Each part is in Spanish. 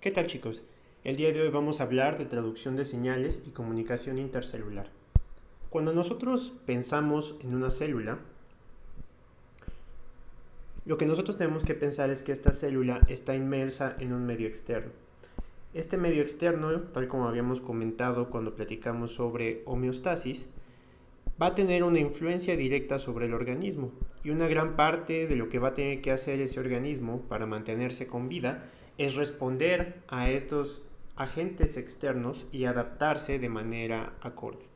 ¿Qué tal, chicos? El día de hoy vamos a hablar de traducción de señales y comunicación intercelular. Cuando nosotros pensamos en una célula, lo que nosotros tenemos que pensar es que esta célula está inmersa en un medio externo. Este medio externo, tal como habíamos comentado cuando platicamos sobre homeostasis, va a tener una influencia directa sobre el organismo, y una gran parte de lo que va a tener que hacer ese organismo para mantenerse con vida es responder a estos agentes externos y adaptarse de manera acorde.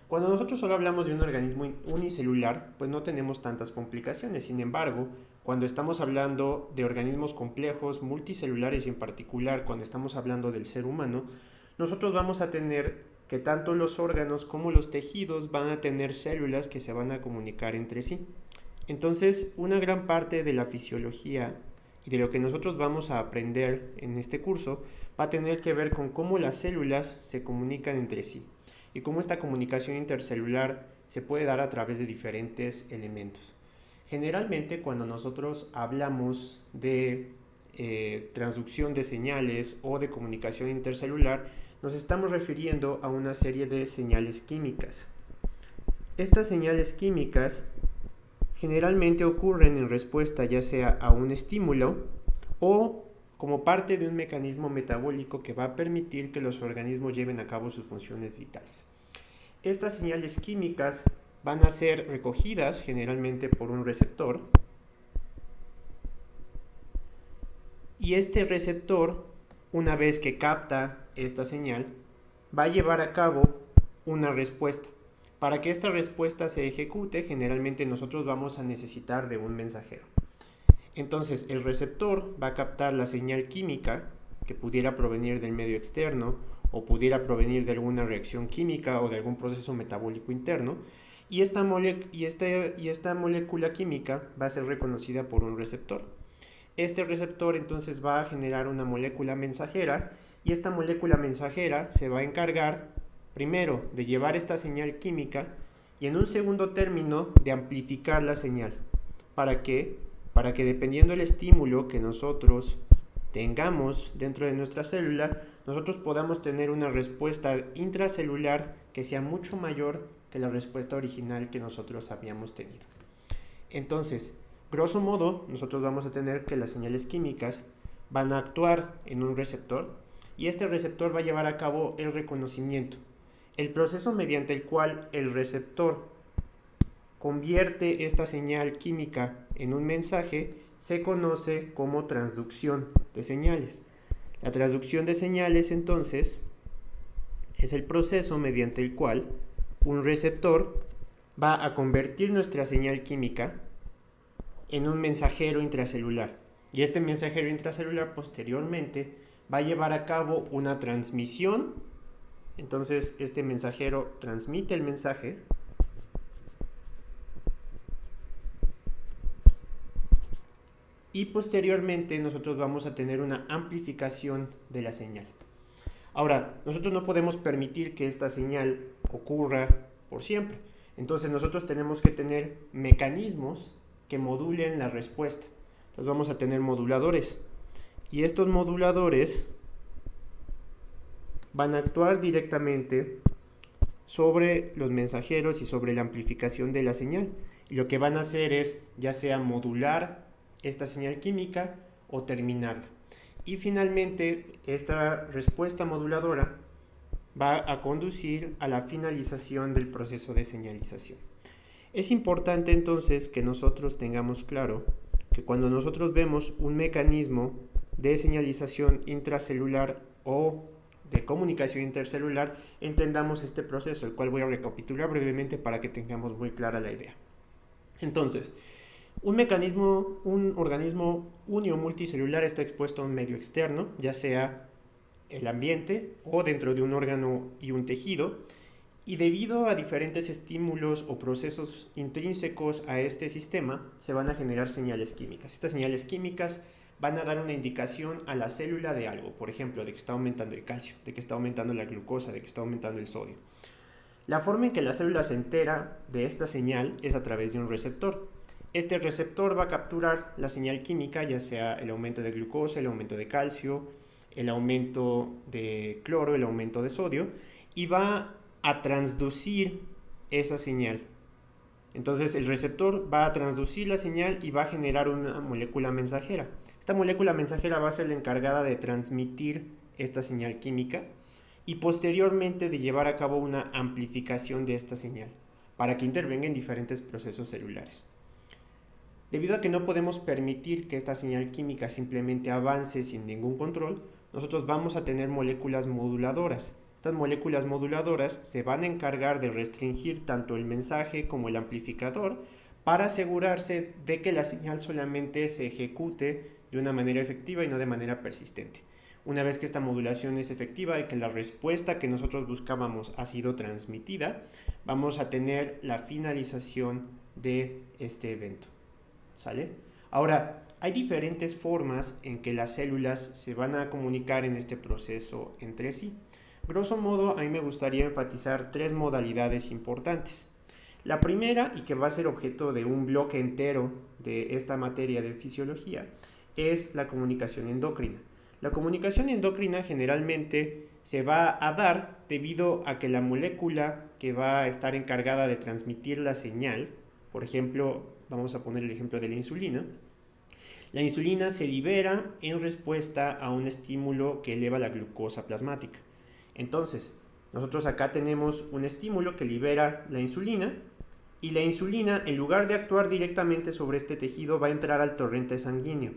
Cuando nosotros solo hablamos de un organismo unicelular, pues no tenemos tantas complicaciones. Sin embargo, cuando estamos hablando de organismos complejos, multicelulares y en particular cuando estamos hablando del ser humano, nosotros vamos a tener que tanto los órganos como los tejidos van a tener células que se van a comunicar entre sí. Entonces, una gran parte de la fisiología y de lo que nosotros vamos a aprender en este curso va a tener que ver con cómo las células se comunican entre sí y cómo esta comunicación intercelular se puede dar a través de diferentes elementos. Generalmente, cuando nosotros hablamos de transducción de señales o de comunicación intercelular, nos estamos refiriendo a una serie de señales químicas. Estas señales químicas generalmente ocurren en respuesta ya sea a un estímulo o como parte de un mecanismo metabólico que va a permitir que los organismos lleven a cabo sus funciones vitales. Estas señales químicas van a ser recogidas generalmente por un receptor, y este receptor, una vez que capta esta señal, va a llevar a cabo una respuesta. Para que esta respuesta se ejecute, generalmente nosotros vamos a necesitar de un mensajero. Entonces, el receptor va a captar la señal química que pudiera provenir del medio externo o pudiera provenir de alguna reacción química o de algún proceso metabólico interno, y esta molécula química va a ser reconocida por un receptor. Este receptor entonces va a generar una molécula mensajera, y esta molécula mensajera se va a encargar primero de llevar esta señal química y en un segundo término de amplificar la señal. ¿Para qué? Para que dependiendo del estímulo que nosotros tengamos dentro de nuestra célula, nosotros podamos tener una respuesta intracelular que sea mucho mayor que la respuesta original que nosotros habíamos tenido. Entonces, grosso modo, nosotros vamos a tener que las señales químicas van a actuar en un receptor, y este receptor va a llevar a cabo el reconocimiento. El proceso mediante el cual el receptor convierte esta señal química en un mensaje se conoce como transducción de señales. La transducción de señales, entonces, es el proceso mediante el cual un receptor va a convertir nuestra señal química en un mensajero intracelular. Y este mensajero intracelular posteriormente va a llevar a cabo una transmisión. Entonces, este mensajero transmite el mensaje y posteriormente nosotros vamos a tener una amplificación de la señal. Ahora, nosotros no podemos permitir que esta señal ocurra por siempre. Entonces nosotros tenemos que tener mecanismos que modulen la respuesta. Entonces vamos a tener moduladores. Y estos moduladores van a actuar directamente sobre los mensajeros y sobre la amplificación de la señal. Y lo que van a hacer es ya sea modular esta señal química o terminarla. Y finalmente, esta respuesta moduladora va a conducir a la finalización del proceso de señalización. Es importante entonces que nosotros tengamos claro que cuando nosotros vemos un mecanismo de señalización intracelular o de comunicación intercelular, entendamos este proceso, el cual voy a recapitular brevemente para que tengamos muy clara la idea. Entonces, un organismo uni o multicelular está expuesto a un medio externo, ya sea el ambiente o dentro de un órgano y un tejido, y debido a diferentes estímulos o procesos intrínsecos a este sistema, se van a generar señales químicas. Estas señales químicas van a dar una indicación a la célula de algo, por ejemplo, de que está aumentando el calcio, de que está aumentando la glucosa, de que está aumentando el sodio. La forma en que la célula se entera de esta señal es a través de un receptor. Este receptor va a capturar la señal química, ya sea el aumento de glucosa, el aumento de calcio, el aumento de cloro, el aumento de sodio, y va a transducir esa señal. Entonces el receptor va a transducir la señal y va a generar una molécula mensajera. Esta molécula mensajera va a ser la encargada de transmitir esta señal química y posteriormente de llevar a cabo una amplificación de esta señal para que intervenga en diferentes procesos celulares. Debido a que no podemos permitir que esta señal química simplemente avance sin ningún control, nosotros vamos a tener moléculas moduladoras. Estas moléculas moduladoras se van a encargar de restringir tanto el mensaje como el amplificador para asegurarse de que la señal solamente se ejecute de una manera efectiva y no de manera persistente. Una vez que esta modulación es efectiva y que la respuesta que nosotros buscábamos ha sido transmitida, vamos a tener la finalización de este evento. ¿Sale? Ahora, hay diferentes formas en que las células se van a comunicar en este proceso entre sí. Grosso modo, a mí me gustaría enfatizar tres modalidades importantes. La primera, y que va a ser objeto de un bloque entero de esta materia de fisiología, es la comunicación endocrina. La comunicación endocrina generalmente se va a dar debido a que la molécula que va a estar encargada de transmitir la señal, por ejemplo, vamos a poner el ejemplo de la insulina se libera en respuesta a un estímulo que eleva la glucosa plasmática. Entonces, nosotros acá tenemos un estímulo que libera la insulina y la insulina, en lugar de actuar directamente sobre este tejido, va a entrar al torrente sanguíneo.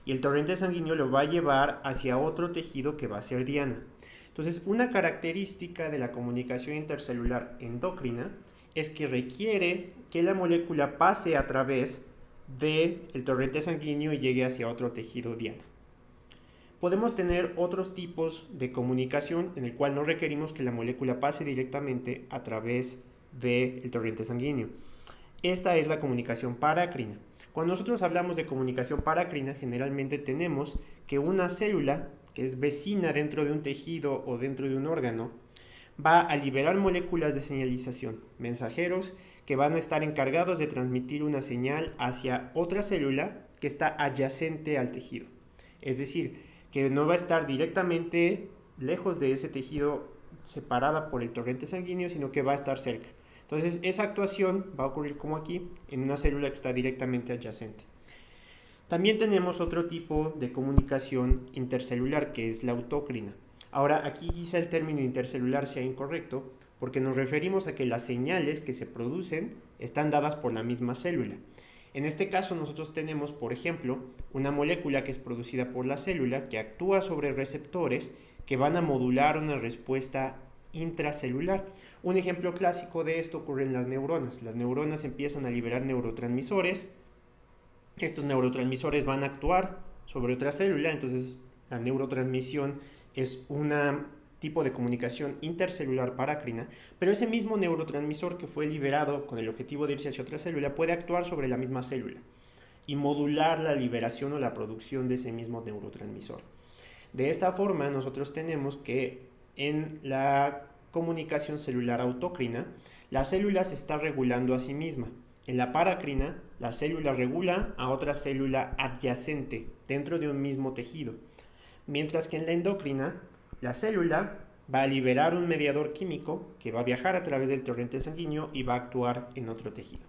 Y el torrente sanguíneo lo va a llevar hacia otro tejido que va a ser diana. Entonces, una característica de la comunicación intercelular endocrina es que requiere que la molécula pase a través del torrente sanguíneo y llegue hacia otro tejido diana. Podemos tener otros tipos de comunicación en el cual no requerimos que la molécula pase directamente a través del torrente sanguíneo. Esta es la comunicación paracrina. Cuando nosotros hablamos de comunicación paracrina, generalmente tenemos que una célula que es vecina dentro de un tejido o dentro de un órgano va a liberar moléculas de señalización, mensajeros que van a estar encargados de transmitir una señal hacia otra célula que está adyacente al tejido. Es decir, que no va a estar directamente lejos de ese tejido separada por el torrente sanguíneo, sino que va a estar cerca. Entonces, esa actuación va a ocurrir como aquí, en una célula que está directamente adyacente. También tenemos otro tipo de comunicación intercelular, que es la autócrina. Ahora, aquí quizá el término intercelular sea incorrecto, porque nos referimos a que las señales que se producen están dadas por la misma célula. En este caso, nosotros tenemos, por ejemplo, una molécula que es producida por la célula que actúa sobre receptores que van a modular una respuesta intracelular. Un ejemplo clásico de esto ocurre en las neuronas. Las neuronas empiezan a liberar neurotransmisores. Estos neurotransmisores van a actuar sobre otra célula, entonces la neurotransmisión es un tipo de comunicación intercelular paracrina, pero ese mismo neurotransmisor que fue liberado con el objetivo de irse hacia otra célula puede actuar sobre la misma célula y modular la liberación o la producción de ese mismo neurotransmisor. De esta forma, nosotros tenemos que en la comunicación celular autócrina, la célula se está regulando a sí misma. En la paracrina, la célula regula a otra célula adyacente dentro de un mismo tejido. Mientras que en la endocrina, la célula va a liberar un mediador químico que va a viajar a través del torrente sanguíneo y va a actuar en otro tejido.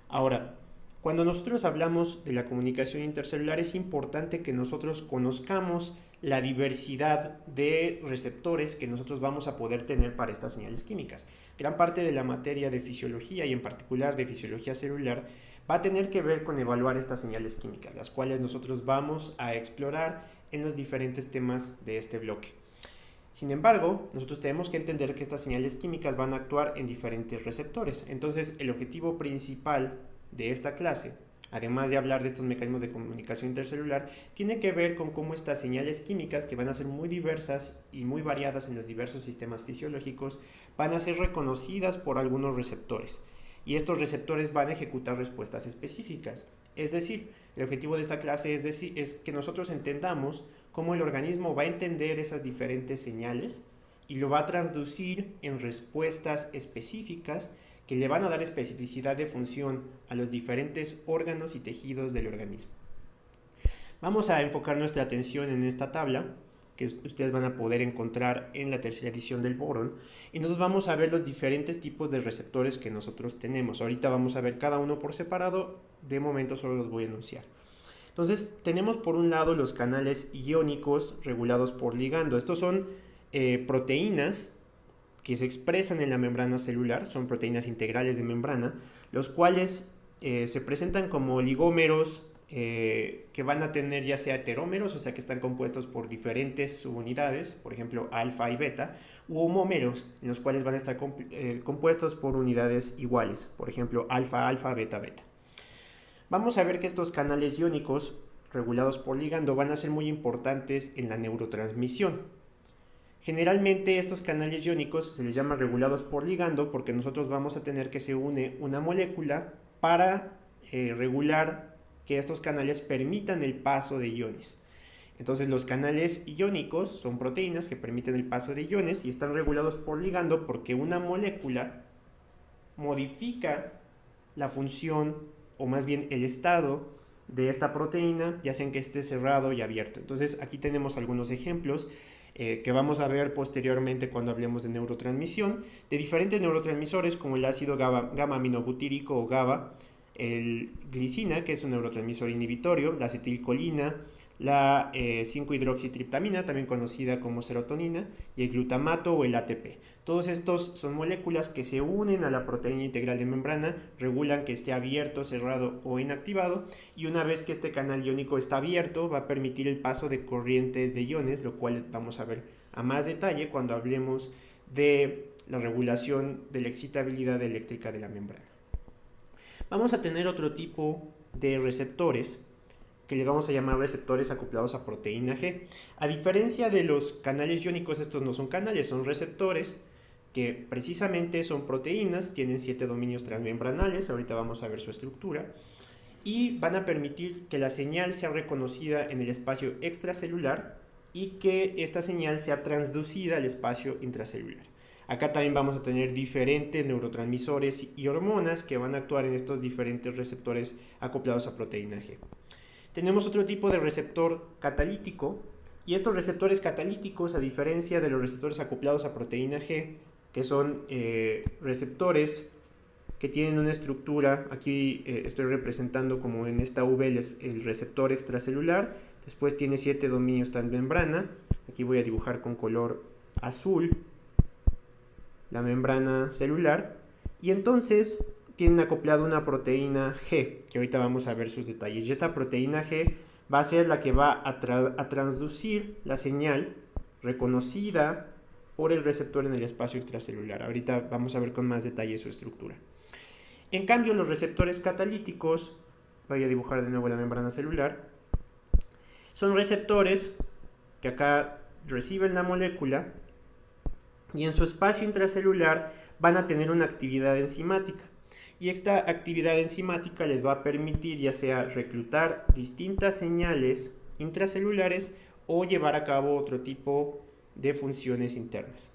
Ahora, cuando nosotros hablamos de la comunicación intercelular, es importante que nosotros conozcamos la diversidad de receptores que nosotros vamos a poder tener para estas señales químicas. Gran parte de la materia de fisiología y en particular de fisiología celular va a tener que ver con evaluar estas señales químicas, las cuales nosotros vamos a explorar en los diferentes temas de este bloque. Sin embargo, nosotros tenemos que entender que estas señales químicas van a actuar en diferentes receptores. Entonces, el objetivo principal de esta clase, además de hablar de estos mecanismos de comunicación intercelular, tiene que ver con cómo estas señales químicas, que van a ser muy diversas y muy variadas en los diversos sistemas fisiológicos, van a ser reconocidas por algunos receptores. Y estos receptores van a ejecutar respuestas específicas. Es decir, el objetivo de esta clase es que nosotros entendamos cómo el organismo va a entender esas diferentes señales y lo va a traducir en respuestas específicas que le van a dar especificidad de función a los diferentes órganos y tejidos del organismo. Vamos a enfocar nuestra atención en esta tabla, que ustedes van a poder encontrar en la tercera edición del Boron, y nos vamos a ver los diferentes tipos de receptores que nosotros tenemos. Ahorita vamos a ver cada uno por separado, de momento solo los voy a enunciar. Entonces tenemos por un lado los canales iónicos regulados por ligando. Estos son proteínas que se expresan en la membrana celular, son proteínas integrales de membrana, los cuales se presentan como ligómeros que van a tener ya sea heterómeros, o sea que están compuestos por diferentes subunidades, por ejemplo alfa y beta, u homómeros, en los cuales van a estar compuestos por unidades iguales, por ejemplo alfa, alfa, beta, beta. Vamos a ver que estos canales iónicos regulados por ligando van a ser muy importantes en la neurotransmisión. Generalmente estos canales iónicos se les llama regulados por ligando porque nosotros vamos a tener que se une una molécula para regular que estos canales permitan el paso de iones. Entonces los canales iónicos son proteínas que permiten el paso de iones y están regulados por ligando porque una molécula modifica la función o más bien el estado de esta proteína, ya sea en que esté cerrado y abierto. Entonces aquí tenemos algunos ejemplos que vamos a ver posteriormente cuando hablemos de neurotransmisión, de diferentes neurotransmisores como el ácido gamma-aminobutírico o GABA, el glicina, que es un neurotransmisor inhibitorio, la acetilcolina, la 5-hidroxitriptamina, también conocida como serotonina, y el glutamato o el ATP. Todos estos son moléculas que se unen a la proteína integral de membrana, regulan que esté abierto, cerrado o inactivado, y una vez que este canal iónico está abierto, va a permitir el paso de corrientes de iones, lo cual vamos a ver a más detalle cuando hablemos de la regulación de la excitabilidad eléctrica de la membrana. Vamos a tener otro tipo de receptores que le vamos a llamar receptores acoplados a proteína G. A diferencia de los canales iónicos, estos no son canales, son receptores que precisamente son proteínas, tienen 7 dominios transmembranales, ahorita vamos a ver su estructura, y van a permitir que la señal sea reconocida en el espacio extracelular y que esta señal sea transducida al espacio intracelular. Acá también vamos a tener diferentes neurotransmisores y hormonas que van a actuar en estos diferentes receptores acoplados a proteína G. Tenemos otro tipo de receptor catalítico, y estos receptores catalíticos, a diferencia de los receptores acoplados a proteína G, que son receptores que tienen una estructura, aquí estoy representando como en esta V el receptor extracelular, después tiene 7 dominios transmembrana, aquí voy a dibujar con color azul la membrana celular, y entonces tienen acoplado una proteína G, que ahorita vamos a ver sus detalles, y esta proteína G va a ser la que va a transducir la señal reconocida por el receptor en el espacio extracelular. Ahorita vamos a ver con más detalle su estructura. En cambio, los receptores catalíticos, voy a dibujar de nuevo la membrana celular, son receptores que acá reciben la molécula y en su espacio intracelular van a tener una actividad enzimática. Y esta actividad enzimática les va a permitir ya sea reclutar distintas señales intracelulares o llevar a cabo otro tipo de funciones internas.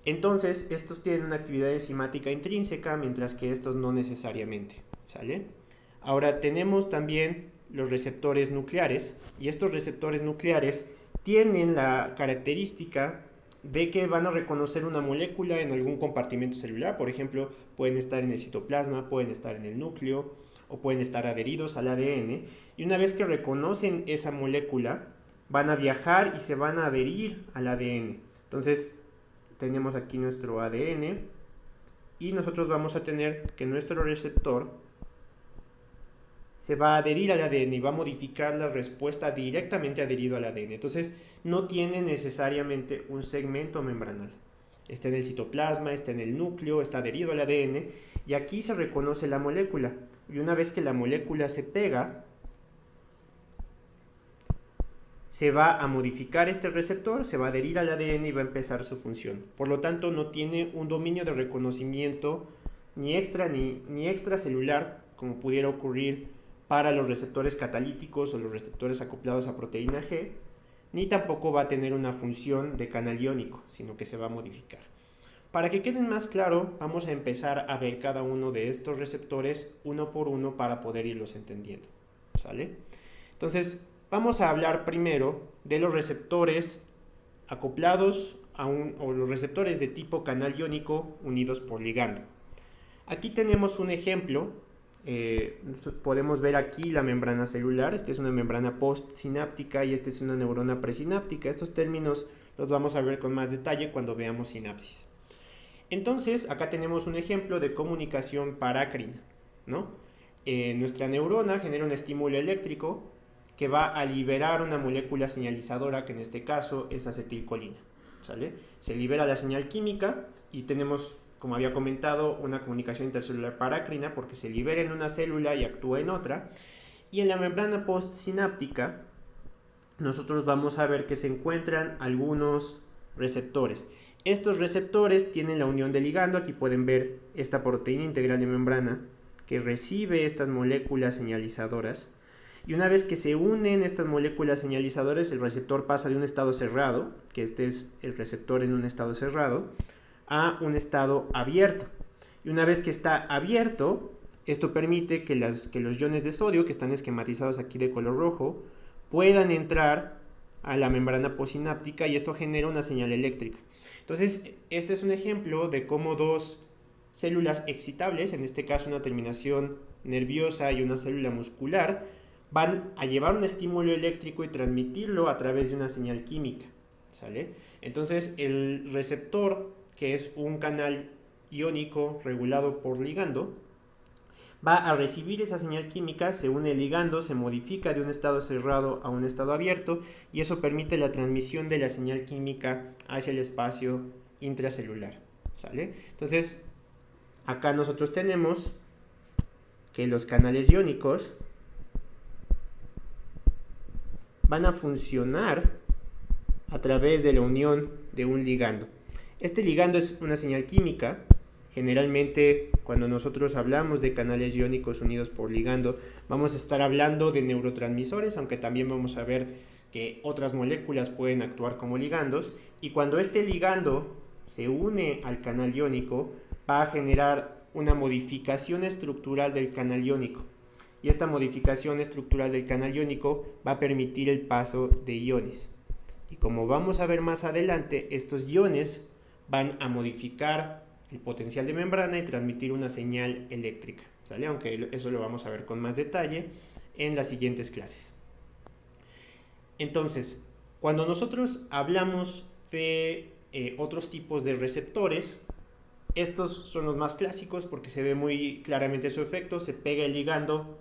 Entonces, estos tienen una actividad enzimática intrínseca, mientras que estos no necesariamente, ¿sale? Ahora tenemos también los receptores nucleares, y estos receptores nucleares tienen la característica de que van a reconocer una molécula en algún compartimento celular. Por ejemplo, pueden estar en el citoplasma, pueden estar en el núcleo o pueden estar adheridos al ADN, y una vez que reconocen esa molécula van a viajar y se van a adherir al ADN. Entonces tenemos aquí nuestro ADN y nosotros vamos a tener que nuestro receptor se va a adherir al ADN y va a modificar la respuesta directamente adherido al ADN. Entonces no tiene necesariamente un segmento membranal. Está en el citoplasma, está en el núcleo, está adherido al ADN, y aquí se reconoce la molécula. Y una vez que la molécula se pega, se va a modificar este receptor, se va a adherir al ADN y va a empezar su función. Por lo tanto, no tiene un dominio de reconocimiento ni extracelular, como pudiera ocurrir para los receptores catalíticos o los receptores acoplados a proteína G, ni tampoco va a tener una función de canal iónico, sino que se va a modificar. Para que queden más claro, vamos a empezar a ver cada uno de estos receptores uno por uno para poder irlos entendiendo, ¿sale? Entonces, Vamos a hablar primero de los receptores acoplados o los receptores de tipo canal iónico unidos por ligando. Aquí tenemos un ejemplo. Podemos ver aquí la membrana celular. Esta es una membrana postsináptica y esta es una neurona presináptica. Estos términos los vamos a ver con más detalle cuando veamos sinapsis. Entonces, acá tenemos un ejemplo de comunicación parácrina, ¿no? Nuestra neurona genera un estímulo eléctrico que va a liberar una molécula señalizadora, que en este caso es acetilcolina, ¿sale? Se libera la señal química y tenemos, como había comentado, una comunicación intercelular parácrina porque se libera en una célula y actúa en otra. Y en la membrana postsináptica nosotros vamos a ver que se encuentran algunos receptores. Estos receptores tienen la unión de ligando. Aquí pueden ver esta proteína integral de membrana que recibe estas moléculas señalizadoras. Y una vez que se unen estas moléculas señalizadoras, el receptor pasa de un estado cerrado, que este es el receptor en un estado cerrado, a un estado abierto. Y una vez que está abierto, esto permite que los iones de sodio, que están esquematizados aquí de color rojo, puedan entrar a la membrana postsináptica y esto genera una señal eléctrica. Entonces, este es un ejemplo de cómo dos células excitables, en este caso una terminación nerviosa y una célula muscular, van a llevar un estímulo eléctrico y transmitirlo a través de una señal química, ¿sale? Entonces, el receptor, que es un canal iónico regulado por ligando, va a recibir esa señal química, se une el ligando, se modifica de un estado cerrado a un estado abierto y eso permite la transmisión de la señal química hacia el espacio intracelular, ¿sale? Entonces, acá nosotros tenemos que los canales iónicos van a funcionar a través de la unión de un ligando. Este ligando es una señal química. Generalmente, cuando nosotros hablamos de canales iónicos unidos por ligando, vamos a estar hablando de neurotransmisores, aunque también vamos a ver que otras moléculas pueden actuar como ligandos. Y cuando este ligando se une al canal iónico, va a generar una modificación estructural del canal iónico. Y esta modificación estructural del canal iónico va a permitir el paso de iones. Y como vamos a ver más adelante, estos iones van a modificar el potencial de membrana y transmitir una señal eléctrica, ¿sale? Aunque eso lo vamos a ver con más detalle en las siguientes clases. Entonces, cuando nosotros hablamos de otros tipos de receptores, estos son los más clásicos porque se ve muy claramente su efecto. Se pega el ligando,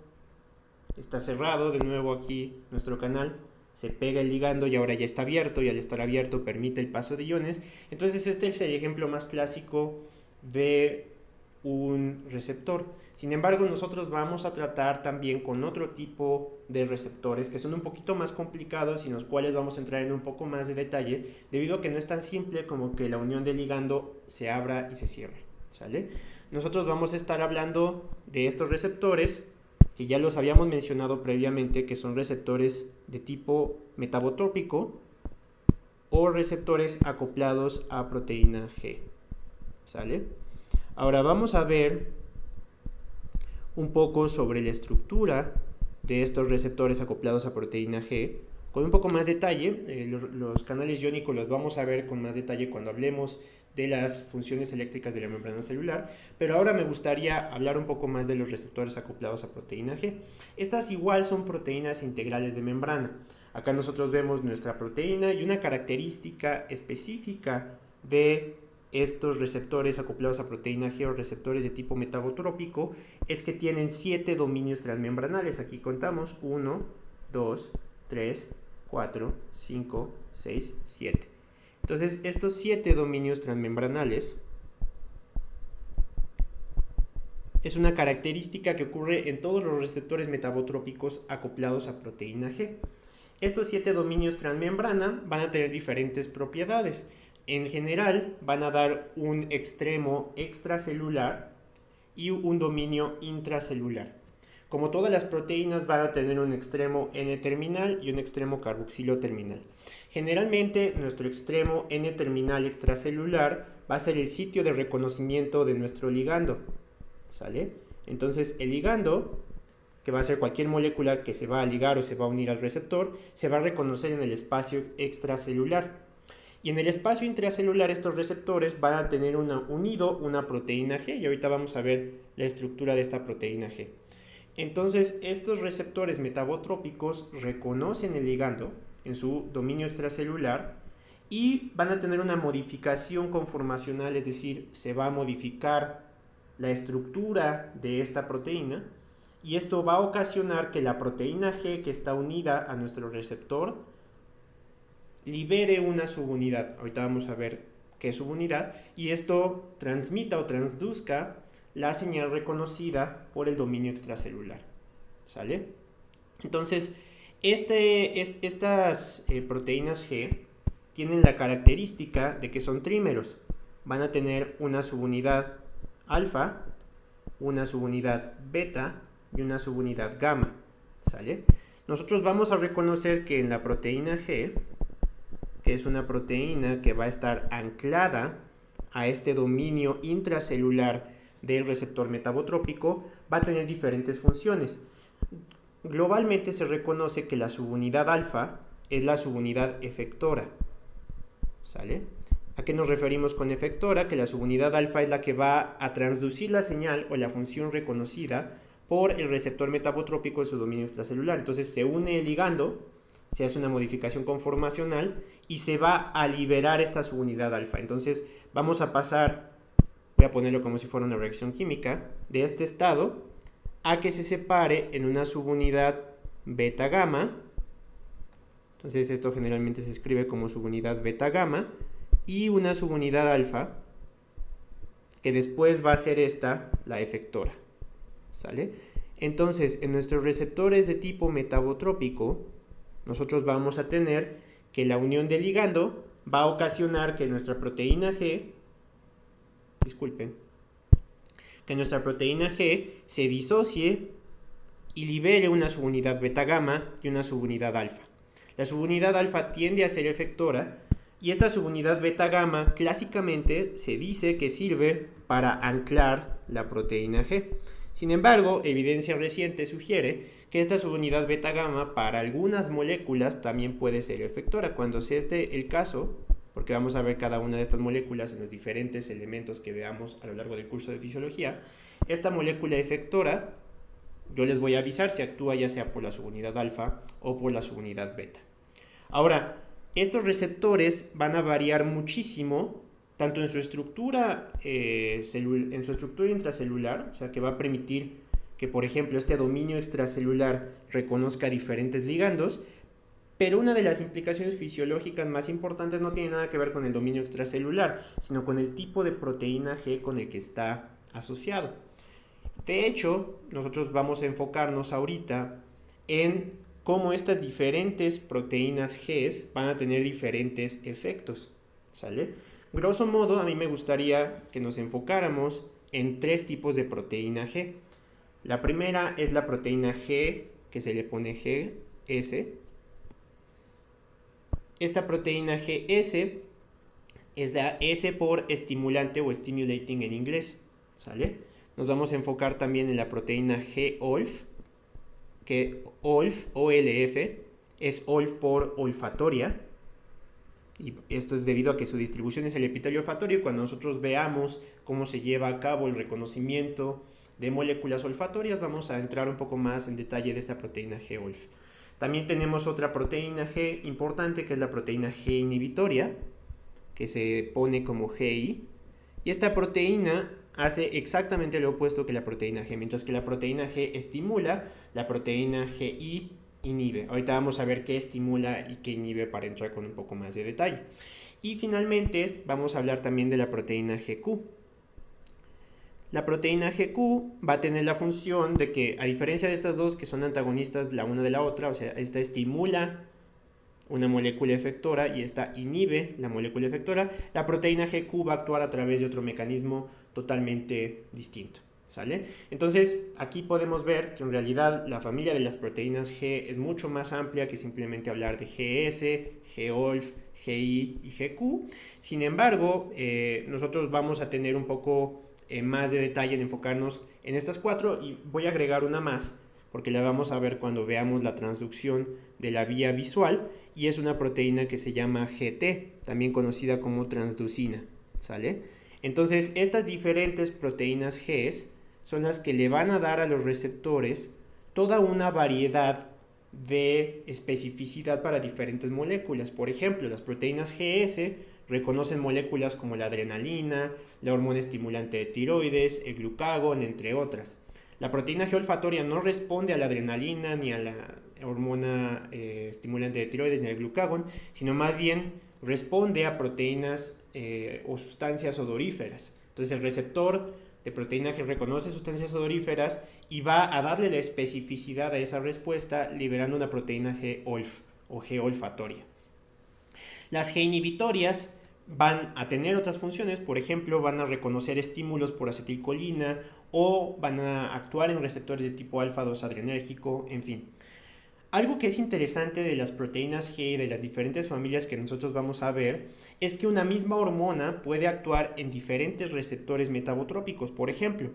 está cerrado, de nuevo aquí nuestro canal, se pega el ligando y ahora ya está abierto, y al estar abierto permite el paso de iones. Entonces este es el ejemplo más clásico de un receptor. Sin embargo, nosotros vamos a tratar también con otro tipo de receptores que son un poquito más complicados y en los cuales vamos a entrar en un poco más de detalle, debido a que no es tan simple como que la unión del ligando se abra y se cierre, ¿sale? Nosotros vamos a estar hablando de estos receptores que ya los habíamos mencionado previamente, que son receptores de tipo metabotrópico o receptores acoplados a proteína G, ¿sale? Ahora vamos a ver un poco sobre la estructura de estos receptores acoplados a proteína G con un poco más detalle. Los canales iónicos los vamos a ver con más detalle cuando hablemos de las funciones eléctricas de la membrana celular, pero ahora me gustaría hablar un poco más de los receptores acoplados a proteína G. Estas igual son proteínas integrales de membrana. Acá nosotros vemos nuestra proteína y una característica específica de estos receptores acoplados a proteína G o receptores de tipo metabotrópico es que tienen 7 dominios transmembranales. Aquí contamos 1, 2, 3, 4, 5, 6, 7. Entonces, estos 7 dominios transmembranales es una característica que ocurre en todos los receptores metabotrópicos acoplados a proteína G. Estos 7 dominios transmembrana van a tener diferentes propiedades. En general, van a dar un extremo extracelular y un dominio intracelular. Como todas las proteínas, van a tener un extremo N-terminal y un extremo carboxilo terminal. Generalmente, nuestro extremo N-terminal extracelular va a ser el sitio de reconocimiento de nuestro ligando, ¿sale? Entonces, el ligando que va a ser cualquier molécula que se va a ligar o se va a unir al receptor, se va a reconocer en el espacio extracelular. Y en el espacio intracelular estos receptores van a tener unido una proteína G, y ahorita vamos a ver la estructura de esta proteína G. Entonces, estos receptores metabotrópicos reconocen el ligando en su dominio extracelular y van a tener una modificación conformacional, es decir, se va a modificar la estructura de esta proteína, y esto va a ocasionar que la proteína G que está unida a nuestro receptor libere una subunidad. Ahorita vamos a ver qué es subunidad, y esto transmita o transduzca la señal reconocida por el dominio extracelular. ¿Sale? Entonces, estas proteínas G tienen la característica de que son trímeros. Van a tener una subunidad alfa, una subunidad beta y una subunidad gamma. ¿Sale? Nosotros vamos a reconocer que en la proteína G, que es una proteína que va a estar anclada a este dominio intracelular del receptor metabotrópico, va a tener diferentes funciones. Globalmente se reconoce que la subunidad alfa es la subunidad efectora. ¿Sale? ¿A qué nos referimos con efectora? Que la subunidad alfa es la que va a transducir la señal o la función reconocida por el receptor metabotrópico en su dominio extracelular. Entonces se une el ligando, se hace una modificación conformacional y se va a liberar esta subunidad alfa. Entonces vamos a pasar, voy a ponerlo como si fuera una reacción química, de este estado a que se separe en una subunidad beta gamma. Entonces esto generalmente se escribe como subunidad beta gamma, y una subunidad alfa, que después va a ser esta la efectora. ¿Sale? Entonces, en nuestros receptores de tipo metabotrópico, nosotros vamos a tener que la unión del ligando va a ocasionar que nuestra proteína G, se disocie y libere una subunidad beta gamma y una subunidad alfa. La subunidad alfa tiende a ser efectora, y esta subunidad beta gamma clásicamente se dice que sirve para anclar la proteína G. Sin embargo, evidencia reciente sugiere que esta subunidad beta gamma para algunas moléculas también puede ser efectora. Cuando sea este el caso, porque vamos a ver cada una de estas moléculas en los diferentes elementos que veamos a lo largo del curso de fisiología, esta molécula efectora, yo les voy a avisar si actúa ya sea por la subunidad alfa o por la subunidad beta. Ahora, estos receptores van a variar muchísimo, tanto en su estructura, intracelular, o sea que va a permitir que, por ejemplo, este dominio extracelular reconozca diferentes ligandos, pero una de las implicaciones fisiológicas más importantes no tiene nada que ver con el dominio extracelular, sino con el tipo de proteína G con el que está asociado. De hecho, nosotros vamos a enfocarnos ahorita en cómo estas diferentes proteínas G van a tener diferentes efectos. ¿Sale? Grosso modo, a mí me gustaría que nos enfocáramos en tres tipos de proteína G. La primera es la proteína G, que se le pone GS. Esta proteína GS es la S por estimulante o stimulating en inglés. ¿Sale? Nos vamos a enfocar también en la proteína GOLF, que OLF es OLF por olfatoria, y esto es debido a que su distribución es el epitelio olfatorio, y cuando nosotros veamos cómo se lleva a cabo el reconocimiento de moléculas olfatorias, vamos a entrar un poco más en detalle de esta proteína GOLF. También tenemos otra proteína G importante, que es la proteína G inhibitoria, que se pone como GI, y esta proteína hace exactamente lo opuesto que la proteína G. Mientras que la proteína G estimula, la proteína GI inhibe. Ahorita vamos a ver qué estimula y qué inhibe para entrar con un poco más de detalle. Y finalmente vamos a hablar también de la proteína GQ. La proteína GQ va a tener la función de que, a diferencia de estas dos que son antagonistas la una de la otra, o sea, esta estimula una molécula efectora y esta inhibe la molécula efectora, la proteína GQ va a actuar a través de otro mecanismo totalmente distinto. ¿Sale? Entonces, aquí podemos ver que en realidad la familia de las proteínas G es mucho más amplia que simplemente hablar de GS, GOLF, GI y GQ. Sin embargo, nosotros vamos a tener un poco más de detalle en enfocarnos en estas cuatro, y voy a agregar una más, porque la vamos a ver cuando veamos la transducción de la vía visual, y es una proteína que se llama GT, también conocida como transducina, ¿sale? Entonces, estas diferentes proteínas Gs son las que le van a dar a los receptores toda una variedad de especificidad para diferentes moléculas. Por ejemplo, las proteínas GS reconocen moléculas como la adrenalina, la hormona estimulante de tiroides, el glucagón, entre otras. La proteína G olfatoria no responde a la adrenalina ni a la hormona estimulante de tiroides ni al glucagón, sino más bien responde a proteínas o sustancias odoríferas. Entonces el receptor de proteína G reconoce sustancias odoríferas y va a darle la especificidad a esa respuesta liberando una proteína G-olf o G olfatoria. Las G inhibitorias van a tener otras funciones, por ejemplo, van a reconocer estímulos por acetilcolina o van a actuar en receptores de tipo alfa-2 adrenérgico, en fin. Algo que es interesante de las proteínas G y de las diferentes familias que nosotros vamos a ver es que una misma hormona puede actuar en diferentes receptores metabotrópicos. Por ejemplo,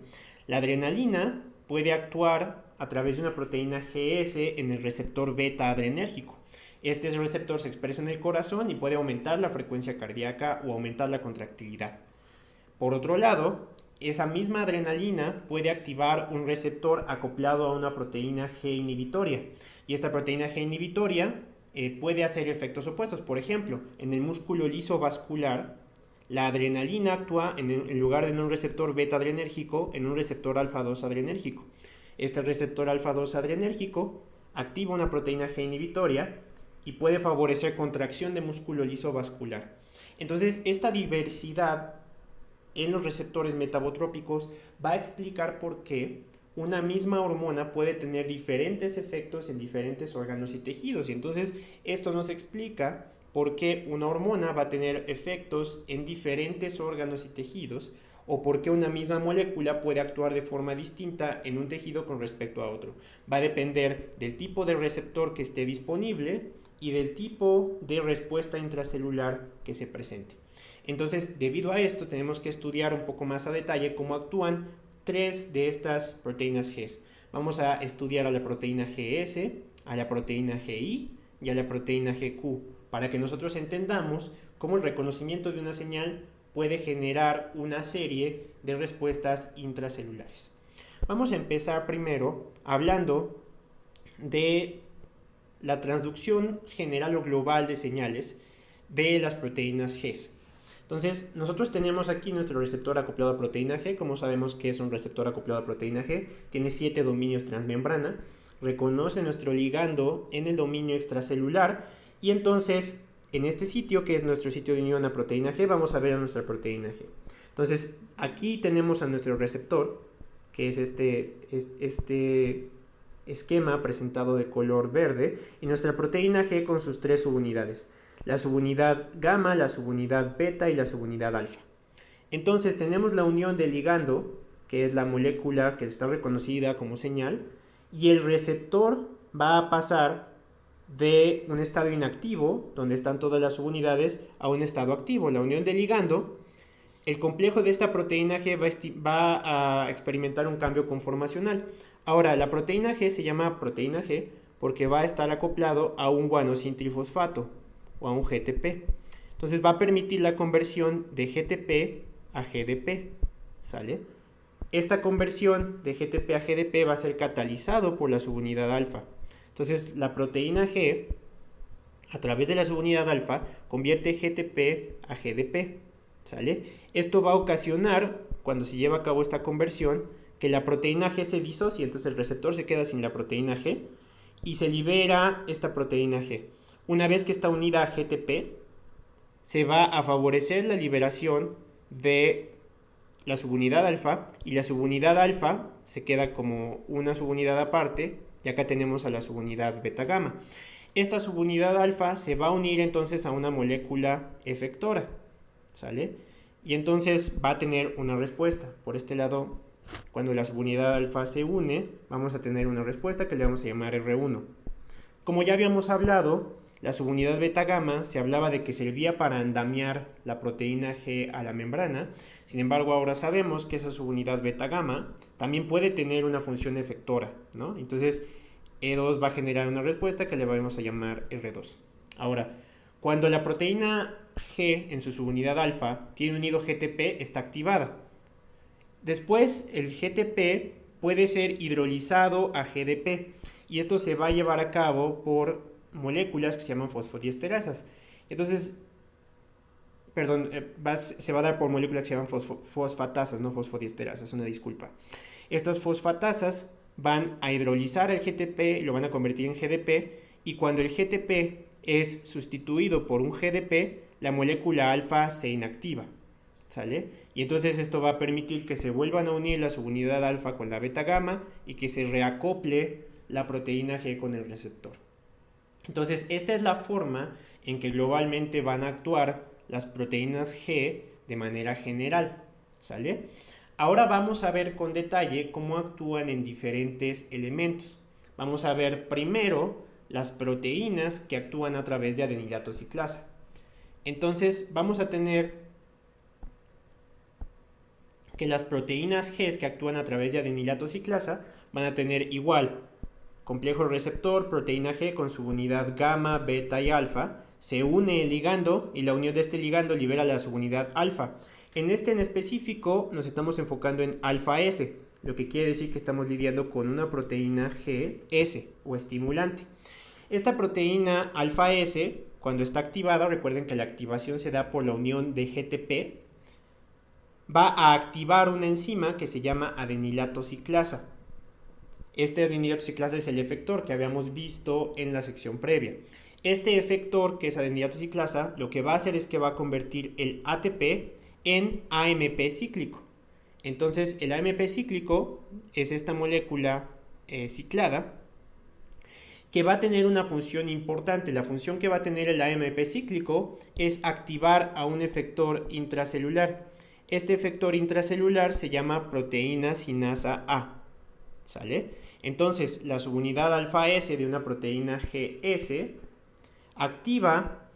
la adrenalina puede actuar a través de una proteína GS en el receptor beta adrenérgico. Este receptor se expresa en el corazón y puede aumentar la frecuencia cardíaca o aumentar la contractilidad. Por otro lado, esa misma adrenalina puede activar un receptor acoplado a una proteína G inhibitoria. Y esta proteína G inhibitoria puede hacer efectos opuestos. Por ejemplo, en el músculo liso vascular, la adrenalina actúa en lugar de en un receptor beta adrenérgico, en un receptor alfa-2 adrenérgico. Este receptor alfa-2 adrenérgico activa una proteína G inhibitoria y puede favorecer contracción de músculo liso vascular. Entonces, esta diversidad en los receptores metabotrópicos va a explicar por qué una misma hormona puede tener diferentes efectos en diferentes órganos y tejidos. Y entonces, esto nos explica por qué una hormona va a tener efectos en diferentes órganos y tejidos, o por qué una misma molécula puede actuar de forma distinta en un tejido con respecto a otro. Va a depender del tipo de receptor que esté disponible y del tipo de respuesta intracelular que se presente. Entonces, debido a esto, tenemos que estudiar un poco más a detalle cómo actúan tres de estas proteínas G. Vamos a estudiar a la proteína GS, a la proteína GI y a la proteína GQ, para que nosotros entendamos cómo el reconocimiento de una señal puede generar una serie de respuestas intracelulares. Vamos a empezar primero hablando de la transducción general o global de señales de las proteínas G. Entonces, nosotros tenemos aquí nuestro receptor acoplado a proteína G. Como sabemos que es un receptor acoplado a proteína G, tiene 7 dominios transmembrana, reconoce nuestro ligando en el dominio extracelular y entonces en este sitio, que es nuestro sitio de unión a proteína G, vamos a ver a nuestra proteína G. Entonces, aquí tenemos a nuestro receptor, que es este esquema presentado de color verde, y nuestra proteína G con sus tres subunidades: la subunidad gamma, la subunidad beta y la subunidad alfa. Entonces tenemos la unión del ligando, que es la molécula que está reconocida como señal, y el receptor va a pasar de un estado inactivo, donde están todas las subunidades, a un estado activo. La unión del ligando, el complejo de esta proteína G va a experimentar un cambio conformacional. Ahora, la proteína G se llama proteína G porque va a estar acoplado a un guanosin trifosfato o a un GTP. Entonces va a permitir la conversión de GTP a GDP, ¿sale? Esta conversión de GTP a GDP va a ser catalizado por la subunidad alfa. Entonces la proteína G, a través de la subunidad alfa, convierte GTP a GDP, ¿sale? Esto va a ocasionar, cuando se lleva a cabo esta conversión, que la proteína G se disocie. Entonces el receptor se queda sin la proteína G y se libera esta proteína G. Una vez que está unida a GTP, se va a favorecer la liberación de la subunidad alfa, y la subunidad alfa se queda como una subunidad aparte, y acá tenemos a la subunidad beta gamma. Esta subunidad alfa se va a unir entonces a una molécula efectora, ¿sale? Y entonces va a tener una respuesta. Por este lado, cuando la subunidad alfa se une, vamos a tener una respuesta que le vamos a llamar R1. Como ya habíamos hablado, la subunidad beta gamma se hablaba de que servía para andamiar la proteína G a la membrana. Sin embargo, ahora sabemos que esa subunidad beta gamma también puede tener una función efectora, ¿no? Entonces, E2 va a generar una respuesta que le vamos a llamar R2. Ahora, cuando la proteína G en su subunidad alfa tiene unido GTP, está activada. Después, el GTP puede ser hidrolizado a GDP y esto se va a llevar a cabo por moléculas que se llaman fosfodiesterasas. Entonces, perdón, se va a dar por moléculas que se llaman fosfatasas, no fosfodiesterasas, una disculpa. Estas fosfatasas van a hidrolizar el GTP, lo van a convertir en GDP, y cuando el GTP es sustituido por un GDP, la molécula alfa se inactiva, ¿sale? Y entonces esto va a permitir que se vuelvan a unir la subunidad alfa con la beta gamma y que se reacople la proteína G con el receptor. Entonces, esta es la forma en que globalmente van a actuar las proteínas G de manera general, ¿sale? Ahora vamos a ver con detalle cómo actúan en diferentes elementos. Vamos a ver primero las proteínas que actúan a través de adenilato ciclasa. Entonces, vamos a tener que las proteínas G que actúan a través de adenilato ciclasa van a tener igual complejo receptor, proteína G con subunidad gamma, beta y alfa, se une el ligando y la unión de este ligando libera la subunidad alfa. En este en específico nos estamos enfocando en alfa S, lo que quiere decir que estamos lidiando con una proteína GS o estimulante. Esta proteína alfa S, cuando está activada, recuerden que la activación se da por la unión de GTP, va a activar una enzima que se llama adenilato ciclasa. Este adenilato ciclasa es el efector que habíamos visto en la sección previa. Este efector, que es adenilato ciclasa, lo que va a hacer es que va a convertir el ATP en AMP cíclico. Entonces, el AMP cíclico es esta molécula ciclada que va a tener una función importante. La función que va a tener el AMP cíclico es activar a un efector intracelular. Este efector intracelular se llama proteína sinasa A, ¿sale? Entonces, la subunidad alfa S de una proteína GS activa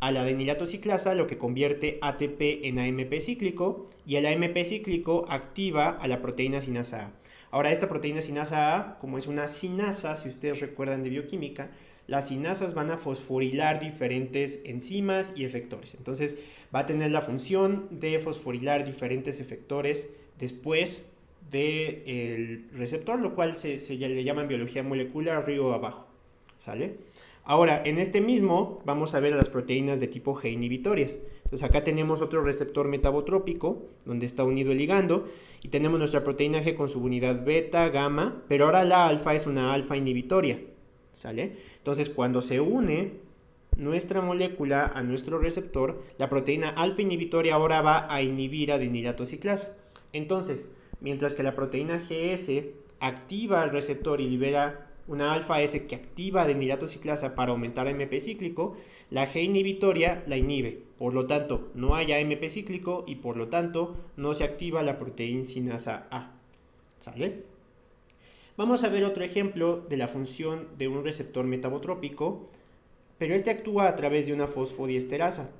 al adenilato ciclasa, lo que convierte ATP en AMP cíclico, y el AMP cíclico activa a la proteína sinasa A. Ahora, esta proteína sinasa A, como es una sinasa, si ustedes recuerdan de bioquímica, las sinasas van a fosforilar diferentes enzimas y efectores. Entonces, va a tener la función de fosforilar diferentes efectores después del receptor, lo cual se le llama en biología molecular arriba o abajo, ¿sale? Ahora, en este mismo vamos a ver a las proteínas de tipo G inhibitorias. Entonces acá tenemos otro receptor metabotrópico donde está unido el ligando y tenemos nuestra proteína G con subunidad beta, gamma, pero ahora la alfa es una alfa inhibitoria, ¿sale? Entonces cuando se une nuestra molécula a nuestro receptor, la proteína alfa inhibitoria ahora va a inhibir adenilato ciclasa. Entonces, mientras que la proteína GS activa el receptor y libera una alfa S que activa adenilato ciclasa para aumentar AMP cíclico, la G inhibitoria la inhibe. Por lo tanto, no hay AMP cíclico y por lo tanto no se activa la proteína sinasa A. ¿Sale? Vamos a ver otro ejemplo de la función de un receptor metabotrópico, pero este actúa a través de una fosfodiesterasa.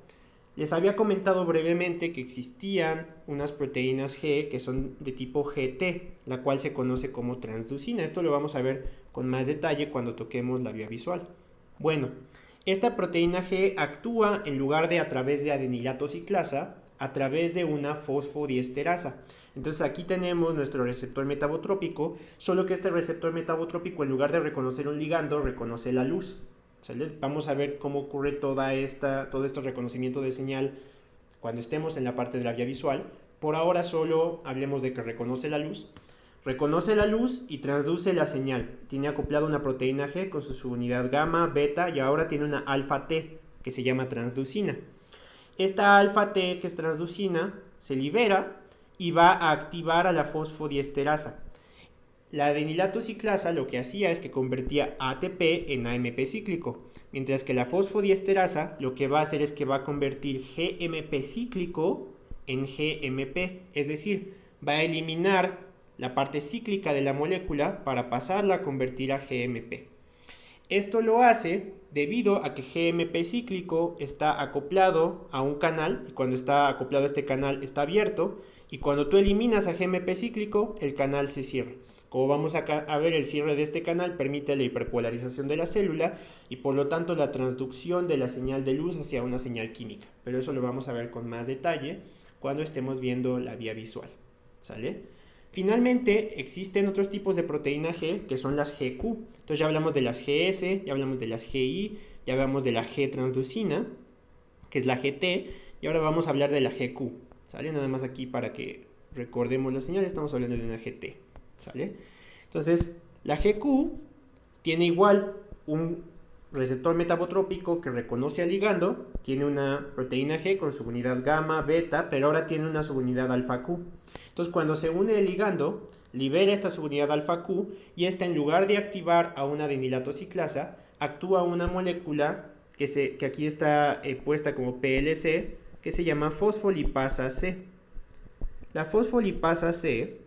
Les había comentado brevemente que existían unas proteínas G que son de tipo GT, la cual se conoce como transducina. Esto lo vamos a ver con más detalle cuando toquemos la vía visual. Bueno, esta proteína G actúa en lugar de a través de adenilato ciclasa, a través de una fosfodiesterasa. Entonces aquí tenemos nuestro receptor metabotrópico, solo que este receptor metabotrópico en lugar de reconocer un ligando, reconoce la luz. ¿Sale? Vamos a ver cómo ocurre todo este reconocimiento de señal cuando estemos en la parte de la vía visual. Por ahora solo hablemos de que reconoce la luz. Reconoce la luz y transduce la señal. Tiene acoplado una proteína G con su subunidad gamma, beta y ahora tiene una alfa T que se llama transducina. Esta alfa T que es transducina se libera y va a activar a la fosfodiesterasa. La adenilato ciclasa lo que hacía es que convertía ATP en AMP cíclico, mientras que la fosfodiesterasa lo que va a hacer es que va a convertir GMP cíclico en GMP, es decir, va a eliminar la parte cíclica de la molécula para pasarla a convertir a GMP. Esto lo hace debido a que GMP cíclico está acoplado a un canal, y cuando está acoplado a este canal está abierto, y cuando tú eliminas a GMP cíclico, el canal se cierra. Como vamos a ver, el cierre de este canal permite la hiperpolarización de la célula y por lo tanto la transducción de la señal de luz hacia una señal química. Pero eso lo vamos a ver con más detalle cuando estemos viendo la vía visual. ¿Sale? Finalmente, existen otros tipos de proteína G que son las GQ. Entonces ya hablamos de las GS, ya hablamos de las GI, ya hablamos de la G-transducina, que es la GT, y ahora vamos a hablar de la GQ. ¿Sale? Nada más aquí para que recordemos la señal, estamos hablando de una GT. ¿Sale? Entonces, la GQ tiene igual un receptor metabotrópico que reconoce al ligando, tiene una proteína G con subunidad gamma, beta, pero ahora tiene una subunidad alfa Q. Entonces, cuando se une el ligando, libera esta subunidad alfa Q y esta, en lugar de activar a una adenilato ciclasa, actúa una molécula que aquí está puesta como PLC, que se llama fosfolipasa C. La fosfolipasa C,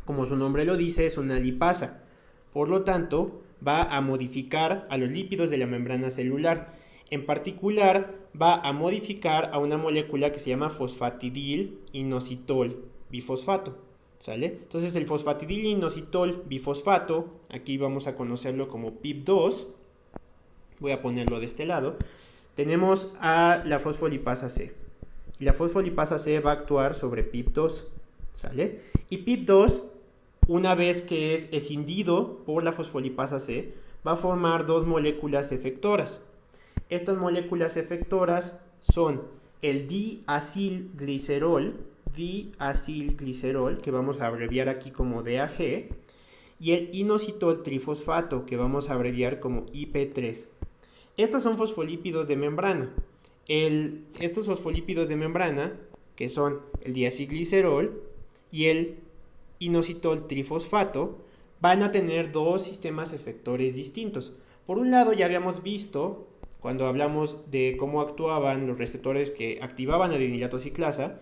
como su nombre lo dice, es una lipasa. Por lo tanto, va a modificar a los lípidos de la membrana celular. En particular, va a modificar a una molécula que se llama fosfatidil inositol bifosfato. ¿Sale? Entonces, el fosfatidil inositol bifosfato, aquí vamos a conocerlo como PIP2. Voy a ponerlo de este lado. Tenemos a la fosfolipasa C. Y la fosfolipasa C va a actuar sobre PIP2. ¿Sale? Y PIP2, una vez que es escindido por la fosfolipasa C, va a formar dos moléculas efectoras. Estas moléculas efectoras son el diacilglicerol, que vamos a abreviar aquí como DAG, y el inositol trifosfato, que vamos a abreviar como IP3. Estos son fosfolípidos de membrana. Estos fosfolípidos de membrana, que son el diacilglicerol y el inositol trifosfato, van a tener dos sistemas efectores distintos. Por un lado, ya habíamos visto, cuando hablamos de cómo actuaban los receptores que activaban adenilato ciclasa,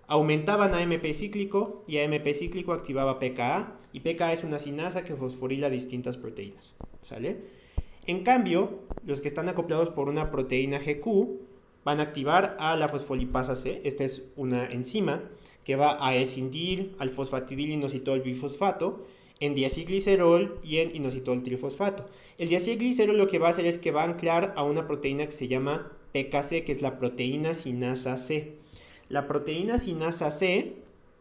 aumentaban AMP cíclico y AMP cíclico activaba pKa, y pKa es una sinasa que fosforila distintas proteínas. ¿Sale? En cambio, los que están acoplados por una proteína GQ van a activar a la fosfolipasa C. Esta es una enzima que va a escindir al fosfatidil inositol bifosfato en diacilglicerol y en inositol trifosfato. El diacilglicerol lo que va a hacer es que va a anclar a una proteína que se llama PKC, que es la proteína sinasa C. La proteína sinasa C,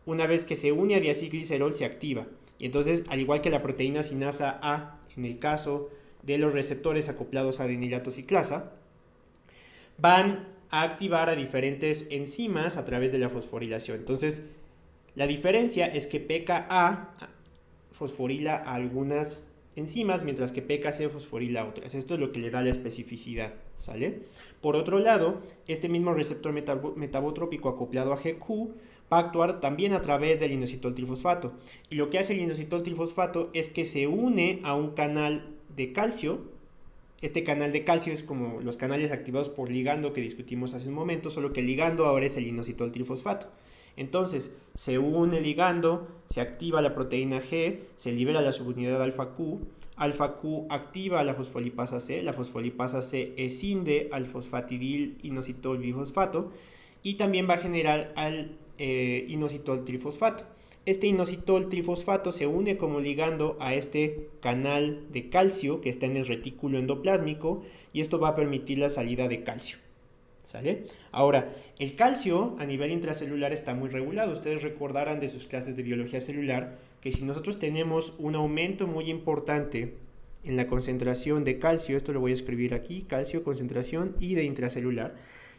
una vez que se une a diacilglicerol, se activa. Y entonces, al igual que la proteína sinasa A, en el caso de los receptores acoplados a adenilato ciclasa, van a activar a diferentes enzimas a través de la fosforilación. Entonces, la diferencia es que pKa fosforila a algunas enzimas, mientras que pKc fosforila a otras. Esto es lo que le da la especificidad, ¿sale? Por otro lado, este mismo receptor metabotrópico acoplado a GQ va a actuar también a través del inositol trifosfato. Y lo que hace el inositol trifosfato es que se une a un canal de calcio. Este canal de calcio es como los canales activados por ligando que discutimos hace un momento, solo que el ligando ahora es el inositol trifosfato. Entonces, se une el ligando, se activa la proteína G, se libera la subunidad alfa Q activa la fosfolipasa C escinde al fosfatidil inositol bifosfato y también va a generar al inositol trifosfato. Este inositol trifosfato se une como ligando a este canal de calcio que está en el retículo endoplásmico y esto va a permitir la salida de calcio. ¿Sale? Ahora, el calcio a nivel intracelular está muy regulado. Ustedes recordarán de sus clases de biología celular que si nosotros tenemos un aumento muy importante en la concentración de calcio, esto lo voy a escribir aquí, calcio, concentración y de intracelular.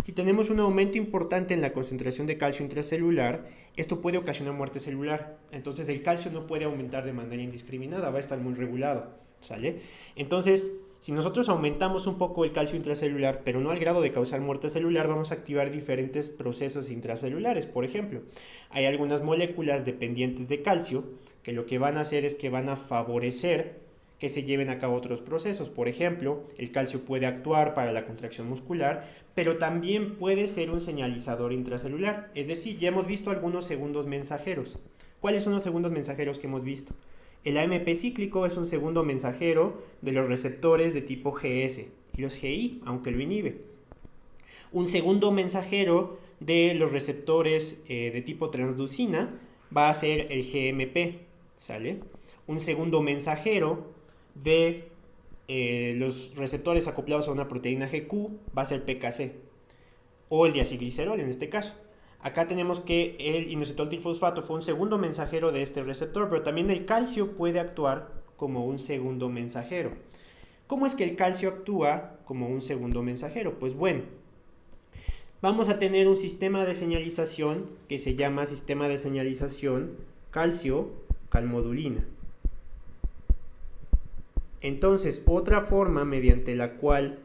Si tenemos un aumento importante en la concentración de calcio intracelular, esto puede ocasionar muerte celular. Entonces el calcio no puede aumentar de manera indiscriminada, va a estar muy regulado. ¿Sale? Entonces, si nosotros aumentamos un poco el calcio intracelular, pero no al grado de causar muerte celular, vamos a activar diferentes procesos intracelulares. Por ejemplo, hay algunas moléculas dependientes de calcio que lo que van a hacer es que van a favorecer que se lleven a cabo otros procesos. Por ejemplo, el calcio puede actuar para la contracción muscular, pero también puede ser un señalizador intracelular. Es decir, ya hemos visto algunos segundos mensajeros. ¿Cuáles son los segundos mensajeros que hemos visto? El AMP cíclico es un segundo mensajero de los receptores de tipo GS y los GI, aunque lo inhibe. Un segundo mensajero de los receptores de tipo transducina va a ser el GMP, ¿sale? Un segundo mensajero de los receptores acoplados a una proteína GQ va a ser PKC, o el diacilglicerol en este caso. Acá tenemos que el inositol trifosfato fue un segundo mensajero de este receptor, pero también el calcio puede actuar como un segundo mensajero. ¿Cómo es que el calcio actúa como un segundo mensajero? Pues bueno, vamos a tener un sistema de señalización que se llama sistema de señalización calcio-calmodulina. Entonces, otra forma mediante la cual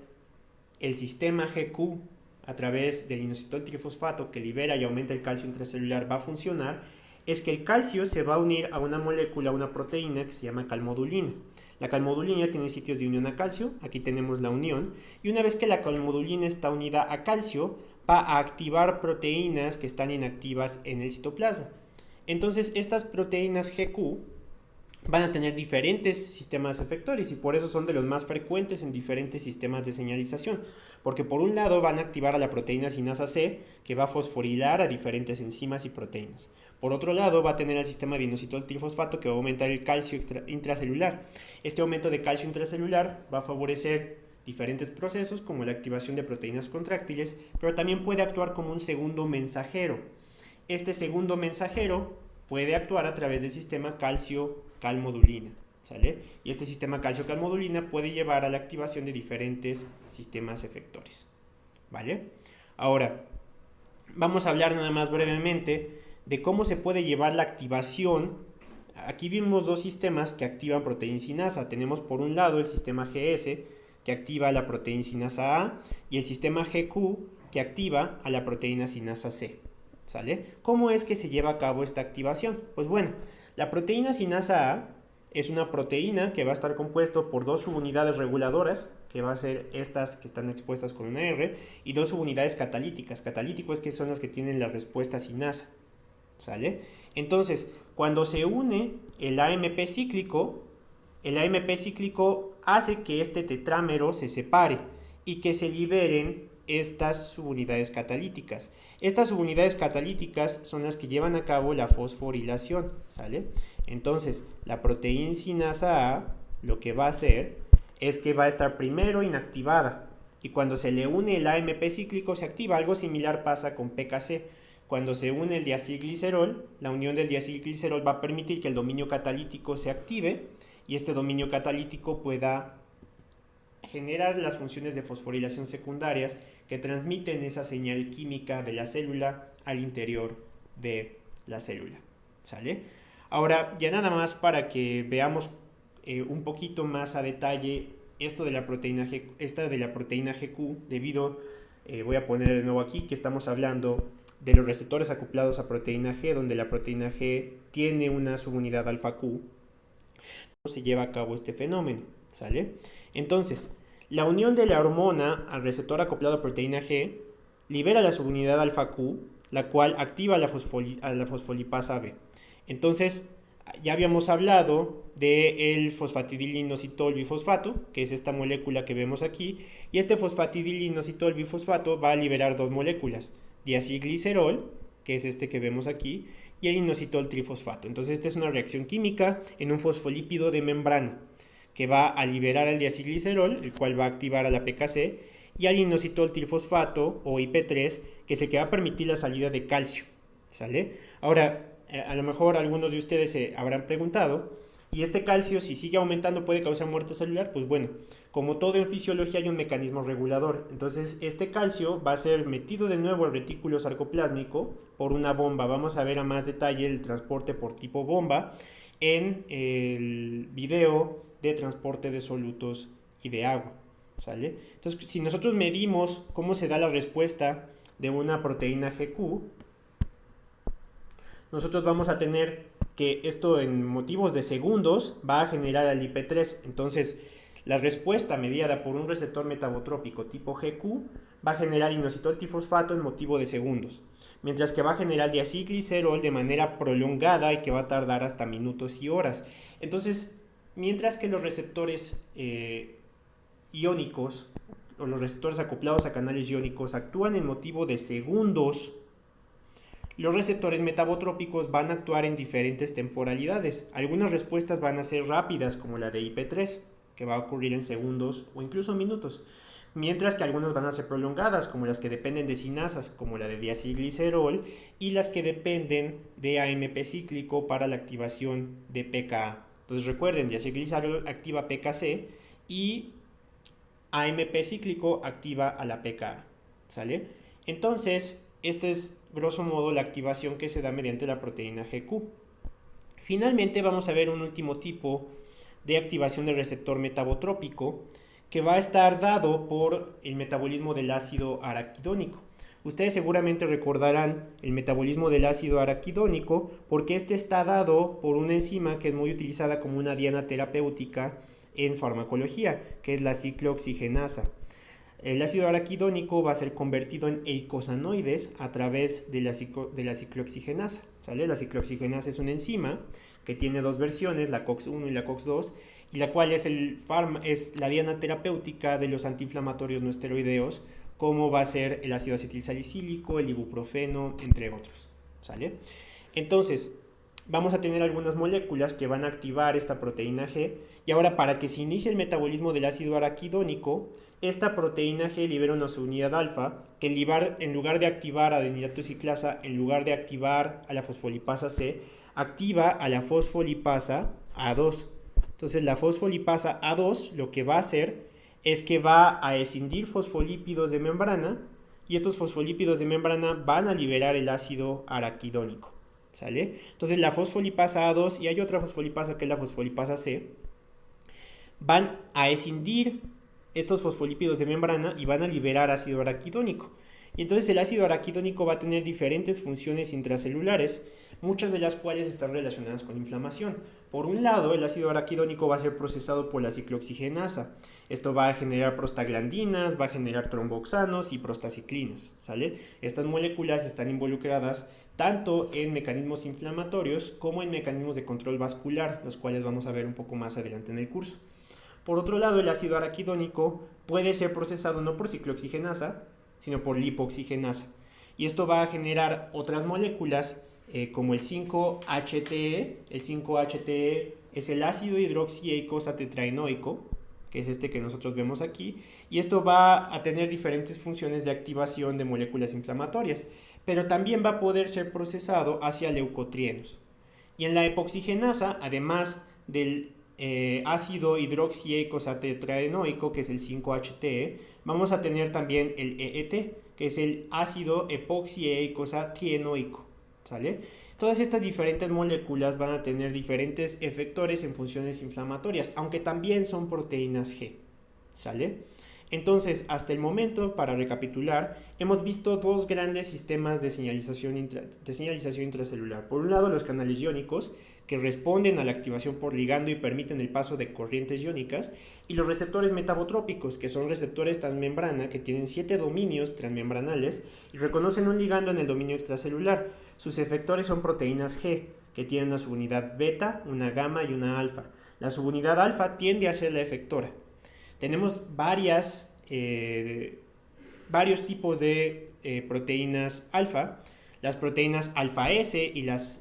el sistema GQ a través del inositol trifosfato que libera y aumenta el calcio intracelular va a funcionar es que el calcio se va a unir a una molécula, a una proteína que se llama calmodulina. La calmodulina tiene sitios de unión a calcio, aquí tenemos la unión, y una vez que la calmodulina está unida a calcio, va a activar proteínas que están inactivas en el citoplasma. Entonces, estas proteínas GQ van a tener diferentes sistemas efectores y por eso son de los más frecuentes en diferentes sistemas de señalización. Porque por un lado van a activar a la proteína sinasa C, que va a fosforilar a diferentes enzimas y proteínas. Por otro lado va a tener el sistema de inositol trifosfato que va a aumentar el calcio intracelular. Este aumento de calcio intracelular va a favorecer diferentes procesos como la activación de proteínas contráctiles, pero también puede actuar como un segundo mensajero. Este segundo mensajero puede actuar a través del sistema calcio-calmodulina, ¿sale? Y este sistema calcio-calmodulina puede llevar a la activación de diferentes sistemas efectores, ¿vale? Ahora, vamos a hablar nada más brevemente de cómo se puede llevar la activación. Aquí vimos dos sistemas que activan proteína sinasa. Tenemos por un lado el sistema GS, que activa la proteína sinasa A, y el sistema GQ, que activa a la proteína sinasa C, ¿sale? ¿Cómo es que se lleva a cabo esta activación? Pues bueno, la proteína sinasa A es una proteína que va a estar compuesto por dos subunidades reguladoras, que va a ser estas que están expuestas con una R, y dos subunidades catalíticas. Catalítico es que son las que tienen la respuesta sinasa, ¿sale? Entonces, cuando se une el AMP cíclico hace que este tetrámero se separe y que se liberen estas subunidades catalíticas. Estas subunidades catalíticas son las que llevan a cabo la fosforilación, ¿sale? Entonces, la proteína sinasa A lo que va a hacer es que va a estar primero inactivada y cuando se le une el AMP cíclico se activa. Algo similar pasa con PKC. Cuando se une el diacilglicerol, la unión del diacilglicerol va a permitir que el dominio catalítico se active y este dominio catalítico pueda generar las funciones de fosforilación secundarias que transmiten esa señal química de la célula al interior de la célula, ¿sale? Ahora, ya nada más para que veamos un poquito más a detalle esto de la proteína GQ, debido, voy a poner de nuevo aquí que estamos hablando de los receptores acoplados a proteína G, donde la proteína G tiene una subunidad alfa Q, se lleva a cabo este fenómeno, ¿sale? Entonces, la unión de la hormona al receptor acoplado a proteína G libera la subunidad alfa Q, la cual activa a la fosfolipasa B. Entonces, ya habíamos hablado del fosfatidilinositol bifosfato, que es esta molécula que vemos aquí, y este fosfatidilinositol bifosfato va a liberar dos moléculas, diacilglicerol, que es este que vemos aquí, y el inositol trifosfato. Entonces, esta es una reacción química en un fosfolípido de membrana, que va a liberar al diacilglicerol, el cual va a activar a la PKC, y al inositol trifosfato, o IP3, que es el que va a permitir la salida de calcio, ¿sale? Ahora, a lo mejor algunos de ustedes se habrán preguntado, ¿y este calcio, si sigue aumentando, puede causar muerte celular? Pues bueno, como todo en fisiología hay un mecanismo regulador. Entonces, este calcio va a ser metido de nuevo al retículo sarcoplásmico por una bomba. Vamos a ver a más detalle el transporte por tipo bomba en el video de transporte de solutos y de agua, ¿sale? Entonces, si nosotros medimos cómo se da la respuesta de una proteína GQ, nosotros vamos a tener que esto en motivos de segundos va a generar al IP3. Entonces, La respuesta mediada por un receptor metabotrópico tipo GQ va a generar inositol trifosfato en motivo de segundos, mientras que va a generar diacilglicerol de manera prolongada y que va a tardar hasta minutos y horas. Entonces, mientras que los receptores iónicos o los receptores acoplados a canales iónicos actúan en motivo de segundos, los receptores metabotrópicos van a actuar en diferentes temporalidades. Algunas respuestas van a ser rápidas, como la de IP3, que va a ocurrir en segundos o incluso minutos, mientras que algunas van a ser prolongadas, como las que dependen de cinasas, como la de diacilglicerol, y las que dependen de AMP cíclico para la activación de pKa. Entonces recuerden, diacilglicerol activa pKc y AMP cíclico activa a la pKa, ¿sale? Entonces, esta es grosso modo la activación que se da mediante la proteína GQ. Finalmente vamos a ver un último tipo de activación del receptor metabotrópico que va a estar dado por el metabolismo del ácido araquidónico. Ustedes seguramente recordarán el metabolismo del ácido araquidónico porque este está dado por una enzima que es muy utilizada como una diana terapéutica en farmacología, que es la ciclooxigenasa. El ácido araquidónico va a ser convertido en eicosanoides a través de la ciclooxigenasa, ¿sale? La ciclooxigenasa es una enzima que tiene dos versiones, la COX-1 y la COX-2, y la cual es la diana terapéutica de los antiinflamatorios no esteroideos, como va a ser el ácido acetilsalicílico, el ibuprofeno, entre otros, ¿sale? Entonces, vamos a tener algunas moléculas que van a activar esta proteína G, y ahora para que se inicie el metabolismo del ácido araquidónico, esta proteína G libera una subunidad alfa que en lugar de activar a adenilato ciclasa, en lugar de activar a la fosfolipasa C, activa a la fosfolipasa A2. Entonces la fosfolipasa A2 lo que va a hacer es que va a escindir fosfolípidos de membrana y estos fosfolípidos de membrana van a liberar el ácido araquidónico, ¿sale? Entonces la fosfolipasa A2 y hay otra fosfolipasa que es la fosfolipasa C van a escindir estos fosfolípidos de membrana y van a liberar ácido araquidónico. Y entonces el ácido araquidónico va a tener diferentes funciones intracelulares, muchas de las cuales están relacionadas con inflamación. Por un lado, el ácido araquidónico va a ser procesado por la ciclooxigenasa. Esto va a generar prostaglandinas, va a generar tromboxanos y prostaciclinas, ¿sale? Estas moléculas están involucradas tanto en mecanismos inflamatorios como en mecanismos de control vascular, los cuales vamos a ver un poco más adelante en el curso. Por otro lado, el ácido araquidónico puede ser procesado no por ciclooxigenasa, sino por lipoxigenasa. Y esto va a generar otras moléculas como el 5-HTE. El 5-HTE es el ácido hidroxieicossatetraenoico, que es este que nosotros vemos aquí. Y esto va a tener diferentes funciones de activación de moléculas inflamatorias, pero también va a poder ser procesado hacia leucotrienos. Y en la epoxigenasa, además del ácido hidroxieicossatetraenoico, que es el 5-HTE, vamos a tener también el EET, que es el ácido epoxieicossatrienoico, ¿sale? Todas estas diferentes moléculas van a tener diferentes efectores en funciones inflamatorias, aunque también son proteínas G, ¿sale? Entonces, hasta el momento, para recapitular, hemos visto dos grandes sistemas de señalización intracelular. Por un lado, los canales iónicos, que responden a la activación por ligando y permiten el paso de corrientes iónicas, y los receptores metabotrópicos, que son receptores transmembrana que tienen 7 dominios transmembranales y reconocen un ligando en el dominio extracelular. Sus efectores son proteínas G, que tienen una subunidad beta, una gamma y una alfa. La subunidad alfa tiende a ser la efectora. Tenemos varios tipos de proteínas alfa. Las proteínas alfa S y las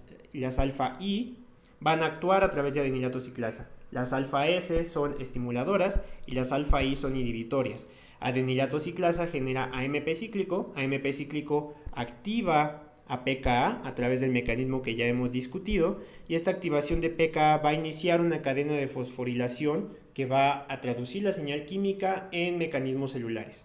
alfa I van a actuar a través de adenilato ciclasa. Las alfa S son estimuladoras y las alfa I son inhibitorias. Adenilato ciclasa genera AMP cíclico activa a pKa a través del mecanismo que ya hemos discutido, y esta activación de pKa va a iniciar una cadena de fosforilación que va a traducir la señal química en mecanismos celulares.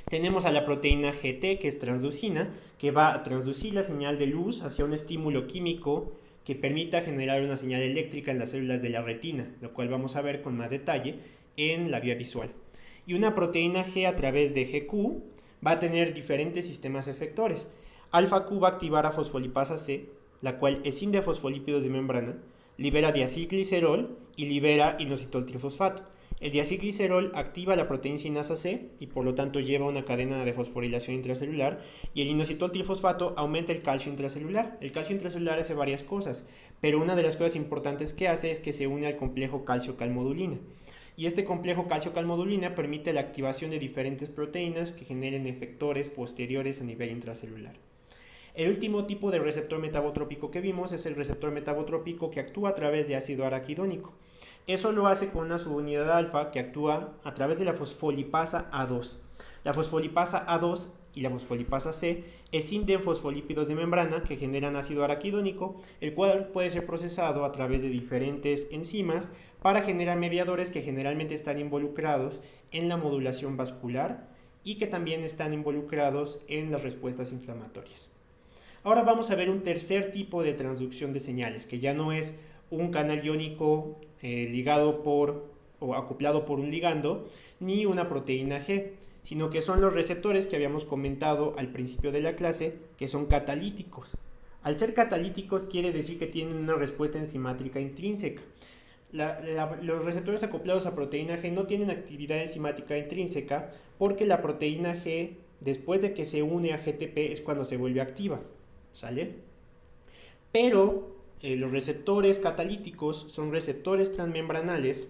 Tenemos a la proteína GT, que es transducina, que va a transducir la señal de luz hacia un estímulo químico que permita generar una señal eléctrica en las células de la retina, lo cual vamos a ver con más detalle en la vía visual. Y una proteína G a través de GQ va a tener diferentes sistemas efectores. Alfa Q va a activar a fosfolipasa C, la cual escinde a fosfolípidos de membrana, libera diacilglicerol y libera inositol trifosfato. El diacilglicerol activa la proteína sinasa C y por lo tanto lleva una cadena de fosforilación intracelular, y el inositol trifosfato aumenta el calcio intracelular. El calcio intracelular hace varias cosas, pero una de las cosas importantes que hace es que se une al complejo calcio-calmodulina. Y este complejo calcio-calmodulina permite la activación de diferentes proteínas que generen efectores posteriores a nivel intracelular. El último tipo de receptor metabotrópico que vimos es el receptor metabotrópico que actúa a través de ácido araquidónico. Eso lo hace con una subunidad alfa que actúa a través de la fosfolipasa A2. La fosfolipasa A2 y la fosfolipasa C escinden fosfolípidos de membrana que generan ácido araquidónico, el cual puede ser procesado a través de diferentes enzimas para generar mediadores que generalmente están involucrados en la modulación vascular y que también están involucrados en las respuestas inflamatorias. Ahora vamos a ver un tercer tipo de transducción de señales, que ya no es un canal iónico ligado o acoplado por un ligando, ni una proteína G, sino que son los receptores que habíamos comentado al principio de la clase, que son catalíticos. Al ser catalíticos quiere decir que tienen una respuesta enzimática intrínseca. Los receptores acoplados a proteína G no tienen actividad enzimática intrínseca porque la proteína G, después de que se une a GTP, es cuando se vuelve activa, ¿sale? Pero los receptores catalíticos son receptores transmembranales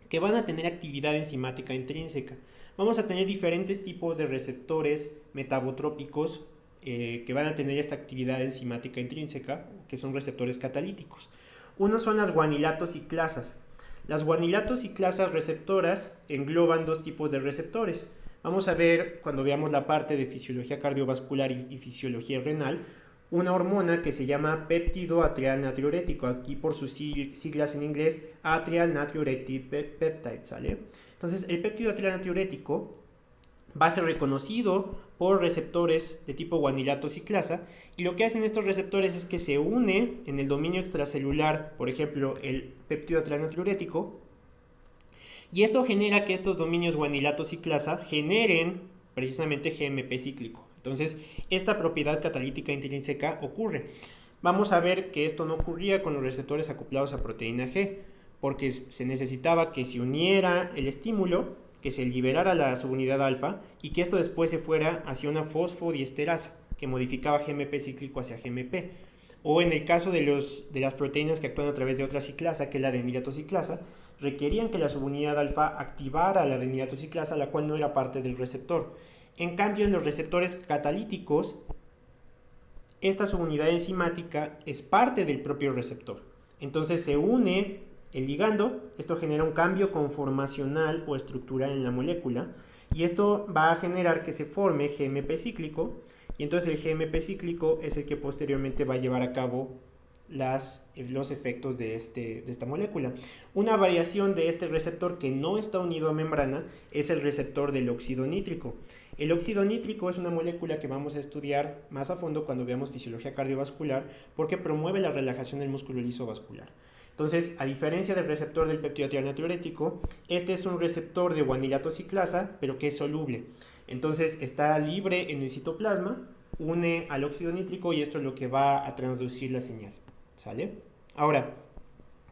que van a tener actividad enzimática intrínseca. Vamos a tener diferentes tipos de receptores metabotrópicos que van a tener esta actividad enzimática intrínseca, que son receptores catalíticos. Uno son las guanilatos ciclasas. Las guanilatos ciclasas receptoras engloban dos tipos de receptores. Vamos a ver, cuando veamos la parte de fisiología cardiovascular y fisiología renal, una hormona que se llama péptido atrial natriurético, aquí por sus siglas en inglés, atrial natriuretic peptide, ¿sale? Entonces, el péptido atrial natriurético va a ser reconocido por receptores de tipo guanilato ciclasa, y lo que hacen estos receptores es que se une en el dominio extracelular, por ejemplo, el péptido atrial natriurético, y esto genera que estos dominios guanilato ciclasa generen precisamente GMP cíclico. Entonces, esta propiedad catalítica intrínseca ocurre. Vamos a ver que esto no ocurría con los receptores acoplados a proteína G, porque se necesitaba que se uniera el estímulo, que se liberara la subunidad alfa y que esto después se fuera hacia una fosfodiesterasa que modificaba GMP cíclico hacia GMP. O en el caso de las proteínas que actúan a través de otra ciclasa, que es la adenilatoxiclasa, requerían que la subunidad alfa activara la adenilatoxiclasa, la cual no era parte del receptor. En cambio, en los receptores catalíticos, esta subunidad enzimática es parte del propio receptor. Entonces se une el ligando, esto genera un cambio conformacional o estructural en la molécula, y esto va a generar que se forme GMP cíclico, y entonces el GMP cíclico es el que posteriormente va a llevar a cabo los efectos de esta molécula. Una variación de este receptor que no está unido a membrana es el receptor del óxido nítrico. El óxido nítrico es una molécula que vamos a estudiar más a fondo cuando veamos fisiología cardiovascular, porque promueve la relajación del músculo liso vascular. Entonces, a diferencia del receptor del péptido atrial natriurético, este es un receptor de guanilato ciclasa, pero que es soluble. Entonces, está libre en el citoplasma, une al óxido nítrico y esto es lo que va a transducir la señal, ¿sale? Ahora,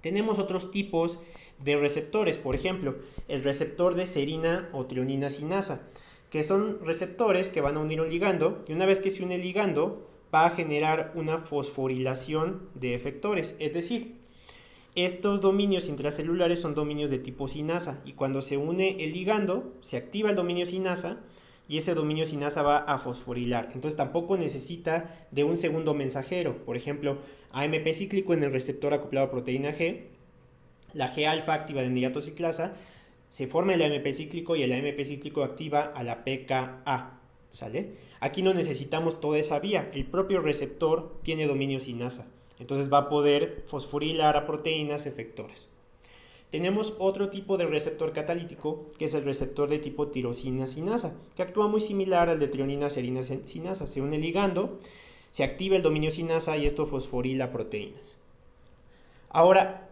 tenemos otros tipos de receptores, por ejemplo, el receptor de serina o trionina sinasa, que son receptores que van a unir un ligando, y una vez que se une el ligando, va a generar una fosforilación de efectores, es decir, estos dominios intracelulares son dominios de tipo sinasa, y cuando se une el ligando, se activa el dominio sinasa, y ese dominio sinasa va a fosforilar. Entonces tampoco necesita de un segundo mensajero. Por ejemplo, AMP cíclico en el receptor acoplado a proteína G, la G alfa activa adenilatoxiclasa, se forma el AMP cíclico y el AMP cíclico activa a la pKa, ¿sale? Aquí no necesitamos toda esa vía, el propio receptor tiene dominio sinasa, entonces va a poder fosforilar a proteínas efectoras. Tenemos otro tipo de receptor catalítico, que es el receptor de tipo tirosina sinasa, que actúa muy similar al de trionina serina sinasa. Se une el ligando, se activa el dominio sinasa y esto fosforila proteínas. Ahora,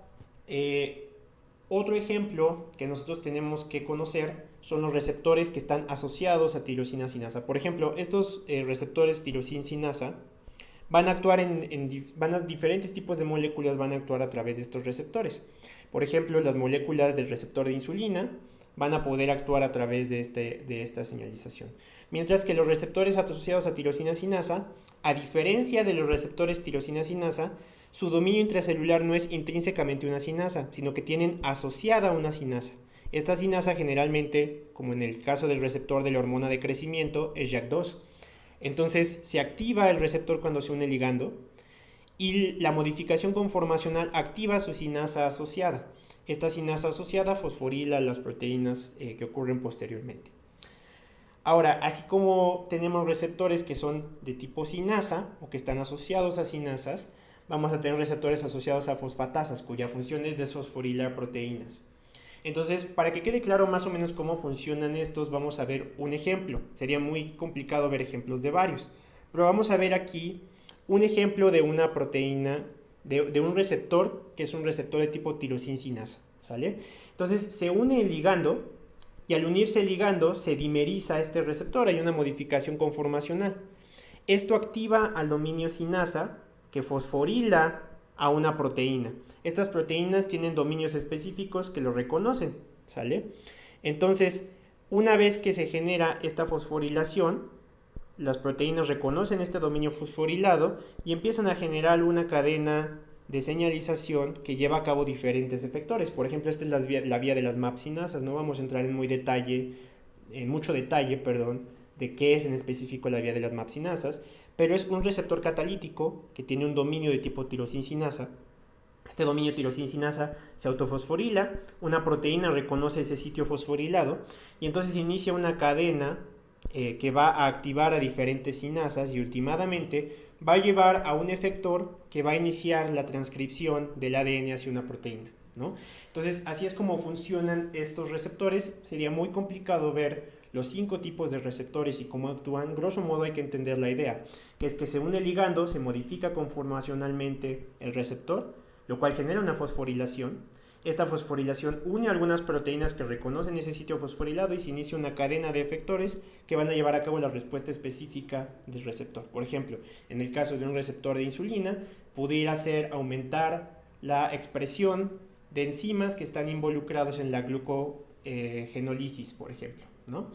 otro ejemplo que nosotros tenemos que conocer son los receptores que están asociados a tirosina sinasa. Por ejemplo, estos receptores tirosina sinasa van a actuar diferentes tipos de moléculas van a actuar a través de estos receptores. Por ejemplo, las moléculas del receptor de insulina van a poder actuar a través de esta señalización. Mientras que los receptores asociados a tirosina sinasa, a diferencia de los receptores tirosina sinasa, su dominio intracelular no es intrínsecamente una sinasa, sino que tienen asociada una sinasa. Esta sinasa generalmente, como en el caso del receptor de la hormona de crecimiento, es JAK2. Entonces se activa el receptor cuando se une el ligando y la modificación conformacional activa su sinasa asociada. Esta sinasa asociada fosforila las proteínas que ocurren posteriormente. Ahora, así como tenemos receptores que son de tipo sinasa o que están asociados a sinasas, vamos a tener receptores asociados a fosfatasas, cuya función es desfosforilar proteínas. Entonces, para que quede claro más o menos cómo funcionan estos, vamos a ver un ejemplo. Sería muy complicado ver ejemplos de varios, pero vamos a ver aquí un ejemplo de una proteína, de un receptor, que es un receptor de tipo tirosina sinasa, ¿sale? Entonces, se une el ligando, y al unirse el ligando, se dimeriza este receptor, hay una modificación conformacional. Esto activa al dominio sinasa, que fosforila a una proteína. Estas proteínas tienen dominios específicos que lo reconocen, ¿sale? Entonces, una vez que se genera esta fosforilación, las proteínas reconocen este dominio fosforilado y empiezan a generar una cadena de señalización que lleva a cabo diferentes efectores. Por ejemplo, esta es la vía de las MAP sinasas. No vamos a entrar en mucho detalle, de qué es en específico la vía de las MAP sinasas, pero es un receptor catalítico que tiene un dominio de tipo tirosina sinasa. Este dominio tirosina sinasa se autofosforila, una proteína reconoce ese sitio fosforilado y entonces inicia una cadena que va a activar a diferentes sinasas y últimamente va a llevar a un efector que va a iniciar la transcripción del ADN hacia una proteína, ¿no? Entonces, así es como funcionan estos receptores. Sería muy complicado ver los 5 tipos de receptores y cómo actúan. Grosso modo hay que entender la idea, que es que se une el ligando, se modifica conformacionalmente el receptor, lo cual genera una fosforilación. Esta fosforilación une algunas proteínas que reconocen ese sitio fosforilado y se inicia una cadena de efectores que van a llevar a cabo la respuesta específica del receptor. Por ejemplo, en el caso de un receptor de insulina, pudiera ser aumentar la expresión de enzimas que están involucrados en la glucogenólisis, por ejemplo, ¿no?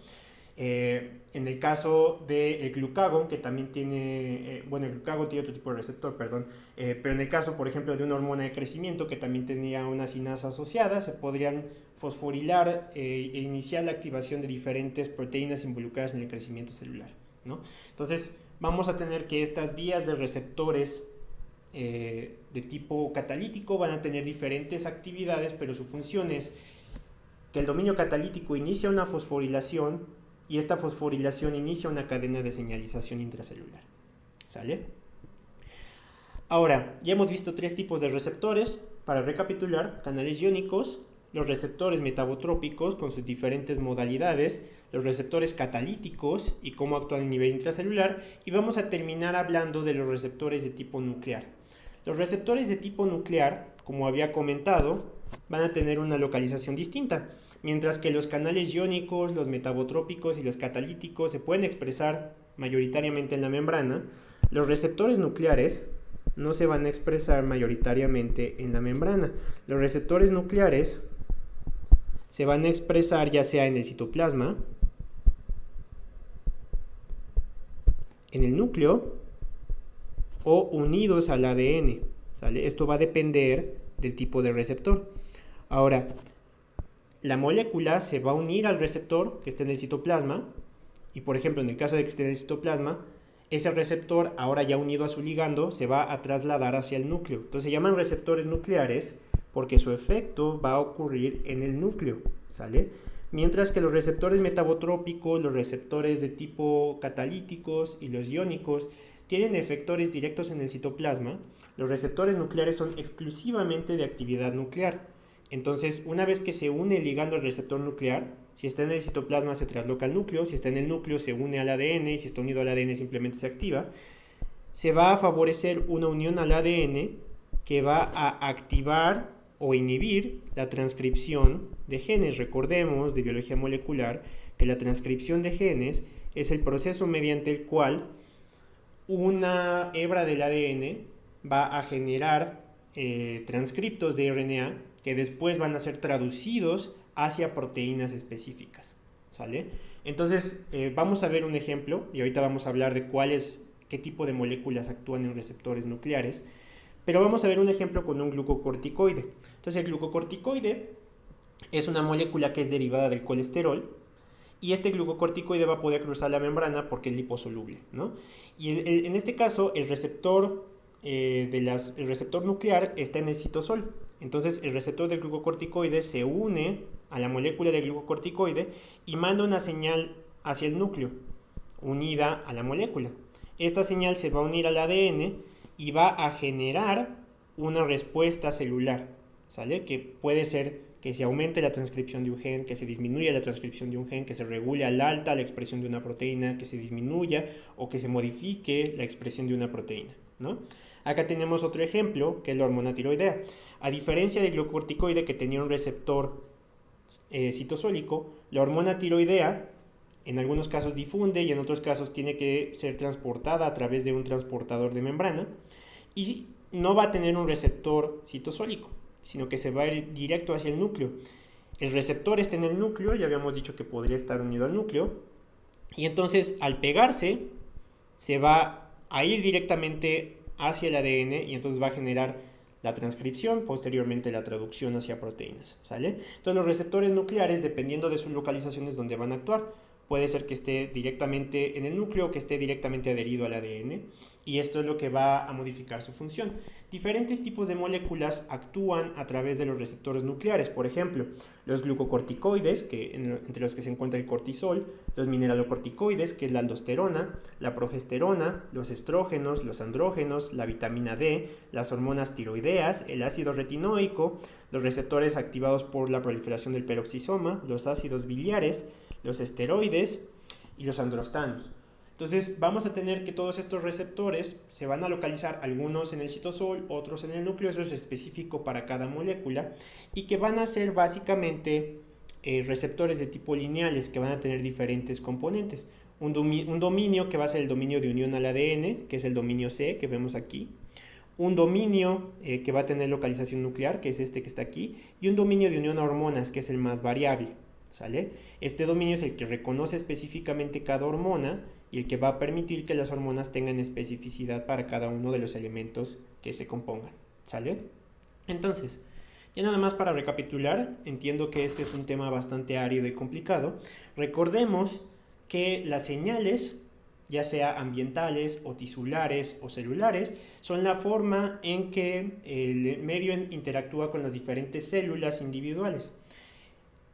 En el caso del glucagón, que también tiene, el glucagón tiene otro tipo de receptor, pero en el caso, por ejemplo, de una hormona de crecimiento que también tenía una sinasa asociada, se podrían fosforilar e iniciar la activación de diferentes proteínas involucradas en el crecimiento celular, ¿no? Entonces, vamos a tener que estas vías de receptores de tipo catalítico van a tener diferentes actividades, pero su función es que el dominio catalítico inicia una fosforilación y esta fosforilación inicia una cadena de señalización intracelular, ¿sale? Ahora, ya hemos visto 3 tipos de receptores. Para recapitular, canales iónicos, los receptores metabotrópicos con sus diferentes modalidades, los receptores catalíticos y cómo actúan a nivel intracelular, y vamos a terminar hablando de los receptores de tipo nuclear. Los receptores de tipo nuclear, como había comentado, van a tener una localización distinta, mientras que los canales iónicos, los metabotrópicos y los catalíticos se pueden expresar mayoritariamente en la membrana. Los receptores nucleares no se van a expresar mayoritariamente en la membrana. Los receptores nucleares se van a expresar ya sea en el citoplasma, en el núcleo o unidos al ADN, ¿sale? Esto va a depender del tipo de receptor. Ahora, la molécula se va a unir al receptor que esté en el citoplasma y, por ejemplo, en el caso de que esté en el citoplasma, ese receptor, ahora ya unido a su ligando, se va a trasladar hacia el núcleo. Entonces se llaman receptores nucleares porque su efecto va a ocurrir en el núcleo, ¿sale? Mientras que los receptores metabotrópicos, los receptores de tipo catalíticos y los iónicos tienen efectores directos en el citoplasma. Los receptores nucleares son exclusivamente de actividad nuclear. Entonces, una vez que se une el ligando al receptor nuclear, si está en el citoplasma se trasloca al núcleo, si está en el núcleo se une al ADN y si está unido al ADN simplemente se activa, se va a favorecer una unión al ADN que va a activar o inhibir la transcripción de genes. Recordemos de biología molecular que la transcripción de genes es el proceso mediante el cual una hebra del ADN va a generar transcriptos de RNA que después van a ser traducidos hacia proteínas específicas, ¿sale? Entonces, vamos a ver un ejemplo y ahorita vamos a hablar de qué tipo de moléculas actúan en receptores nucleares, pero vamos a ver un ejemplo con un glucocorticoide. Entonces, el glucocorticoide es una molécula que es derivada del colesterol y este glucocorticoide va a poder cruzar la membrana porque es liposoluble, ¿no? Y en este caso, el receptor el receptor nuclear está en el citosol. Entonces el receptor del glucocorticoide se une a la molécula del glucocorticoide y manda una señal hacia el núcleo, unida a la molécula. Esta señal se va a unir al ADN y va a generar una respuesta celular, ¿sale? Que puede ser que se aumente la transcripción de un gen, que se disminuya la transcripción de un gen, que se regule al alta la expresión de una proteína, que se disminuya o que se modifique la expresión de una proteína, ¿no? Acá tenemos otro ejemplo, que es la hormona tiroidea. A diferencia del glucocorticoide que tenía un receptor citosólico, la hormona tiroidea en algunos casos difunde y en otros casos tiene que ser transportada a través de un transportador de membrana y no va a tener un receptor citosólico, sino que se va a ir directo hacia el núcleo. El receptor está en el núcleo, ya habíamos dicho que podría estar unido al núcleo, y entonces al pegarse se va a ir directamente hacia el ADN y entonces va a generar la transcripción, posteriormente la traducción hacia proteínas, ¿sale? Entonces los receptores nucleares, dependiendo de sus localizaciones donde van a actuar, puede ser que esté directamente en el núcleo o que esté directamente adherido al ADN y esto es lo que va a modificar su función. Diferentes tipos de moléculas actúan a través de los receptores nucleares, por ejemplo, los glucocorticoides, entre los que se encuentra el cortisol, los mineralocorticoides, que es la aldosterona, la progesterona, los estrógenos, los andrógenos, la vitamina D, las hormonas tiroideas, el ácido retinoico, los receptores activados por la proliferación del peroxisoma, los ácidos biliares, los esteroides y los androstanos. Entonces vamos a tener que todos estos receptores se van a localizar, algunos en el citosol, otros en el núcleo, eso es específico para cada molécula, y que van a ser básicamente receptores de tipo lineales que van a tener diferentes componentes. Un dominio que va a ser el dominio de unión al ADN, que es el dominio C que vemos aquí. Un dominio que va a tener localización nuclear, que es este que está aquí, y un dominio de unión a hormonas, que es el más variable, ¿sale? Este dominio es el que reconoce específicamente cada hormona y el que va a permitir que las hormonas tengan especificidad para cada uno de los elementos que se compongan, ¿sale? Entonces, ya nada más para recapitular, entiendo que este es un tema bastante árido y complicado. Recordemos que las señales, ya sea ambientales o tisulares o celulares, son la forma en que el medio interactúa con las diferentes células individuales.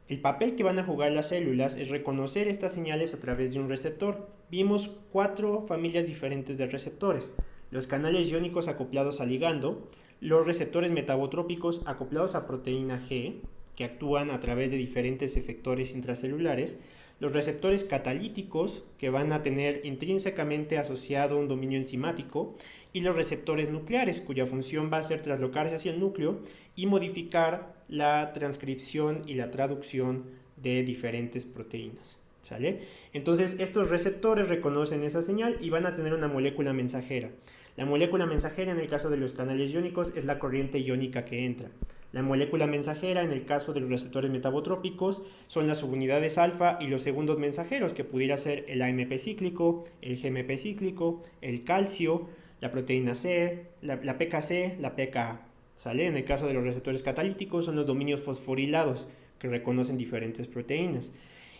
El papel que van a jugar las células es reconocer estas señales a través de un receptor. Vimos 4 familias diferentes de receptores: los canales iónicos acoplados al ligando, los receptores metabotrópicos acoplados a proteína G, que actúan a través de diferentes efectores intracelulares, los receptores catalíticos, que van a tener intrínsecamente asociado un dominio enzimático, y los receptores nucleares, cuya función va a ser traslocarse hacia el núcleo y modificar la transcripción y la traducción de diferentes proteínas, ¿sale? Entonces estos receptores reconocen esa señal y van a tener una molécula mensajera. La molécula mensajera en el caso de los canales iónicos es la corriente iónica que entra. La molécula mensajera en el caso de los receptores metabotrópicos son las subunidades alfa y los segundos mensajeros, que pudiera ser el AMP cíclico, el GMP cíclico, el calcio, la proteína C, la PKC, la PKA, ¿sale? En el caso de los receptores catalíticos son los dominios fosforilados que reconocen diferentes proteínas.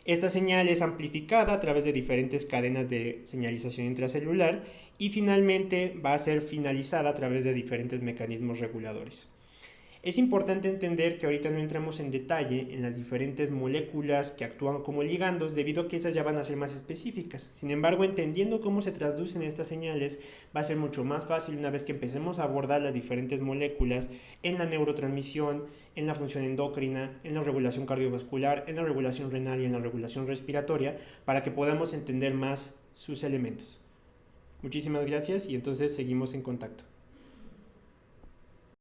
Esta señal es amplificada a través de diferentes cadenas de señalización intracelular y finalmente va a ser finalizada a través de diferentes mecanismos reguladores. Es importante entender que ahorita no entramos en detalle en las diferentes moléculas que actúan como ligandos, debido a que esas ya van a ser más específicas. Sin embargo, entendiendo cómo se traducen estas señales, va a ser mucho más fácil una vez que empecemos a abordar las diferentes moléculas en la neurotransmisión, en la función endocrina, en la regulación cardiovascular, en la regulación renal y en la regulación respiratoria, para que podamos entender más sus elementos. Muchísimas gracias y entonces seguimos en contacto.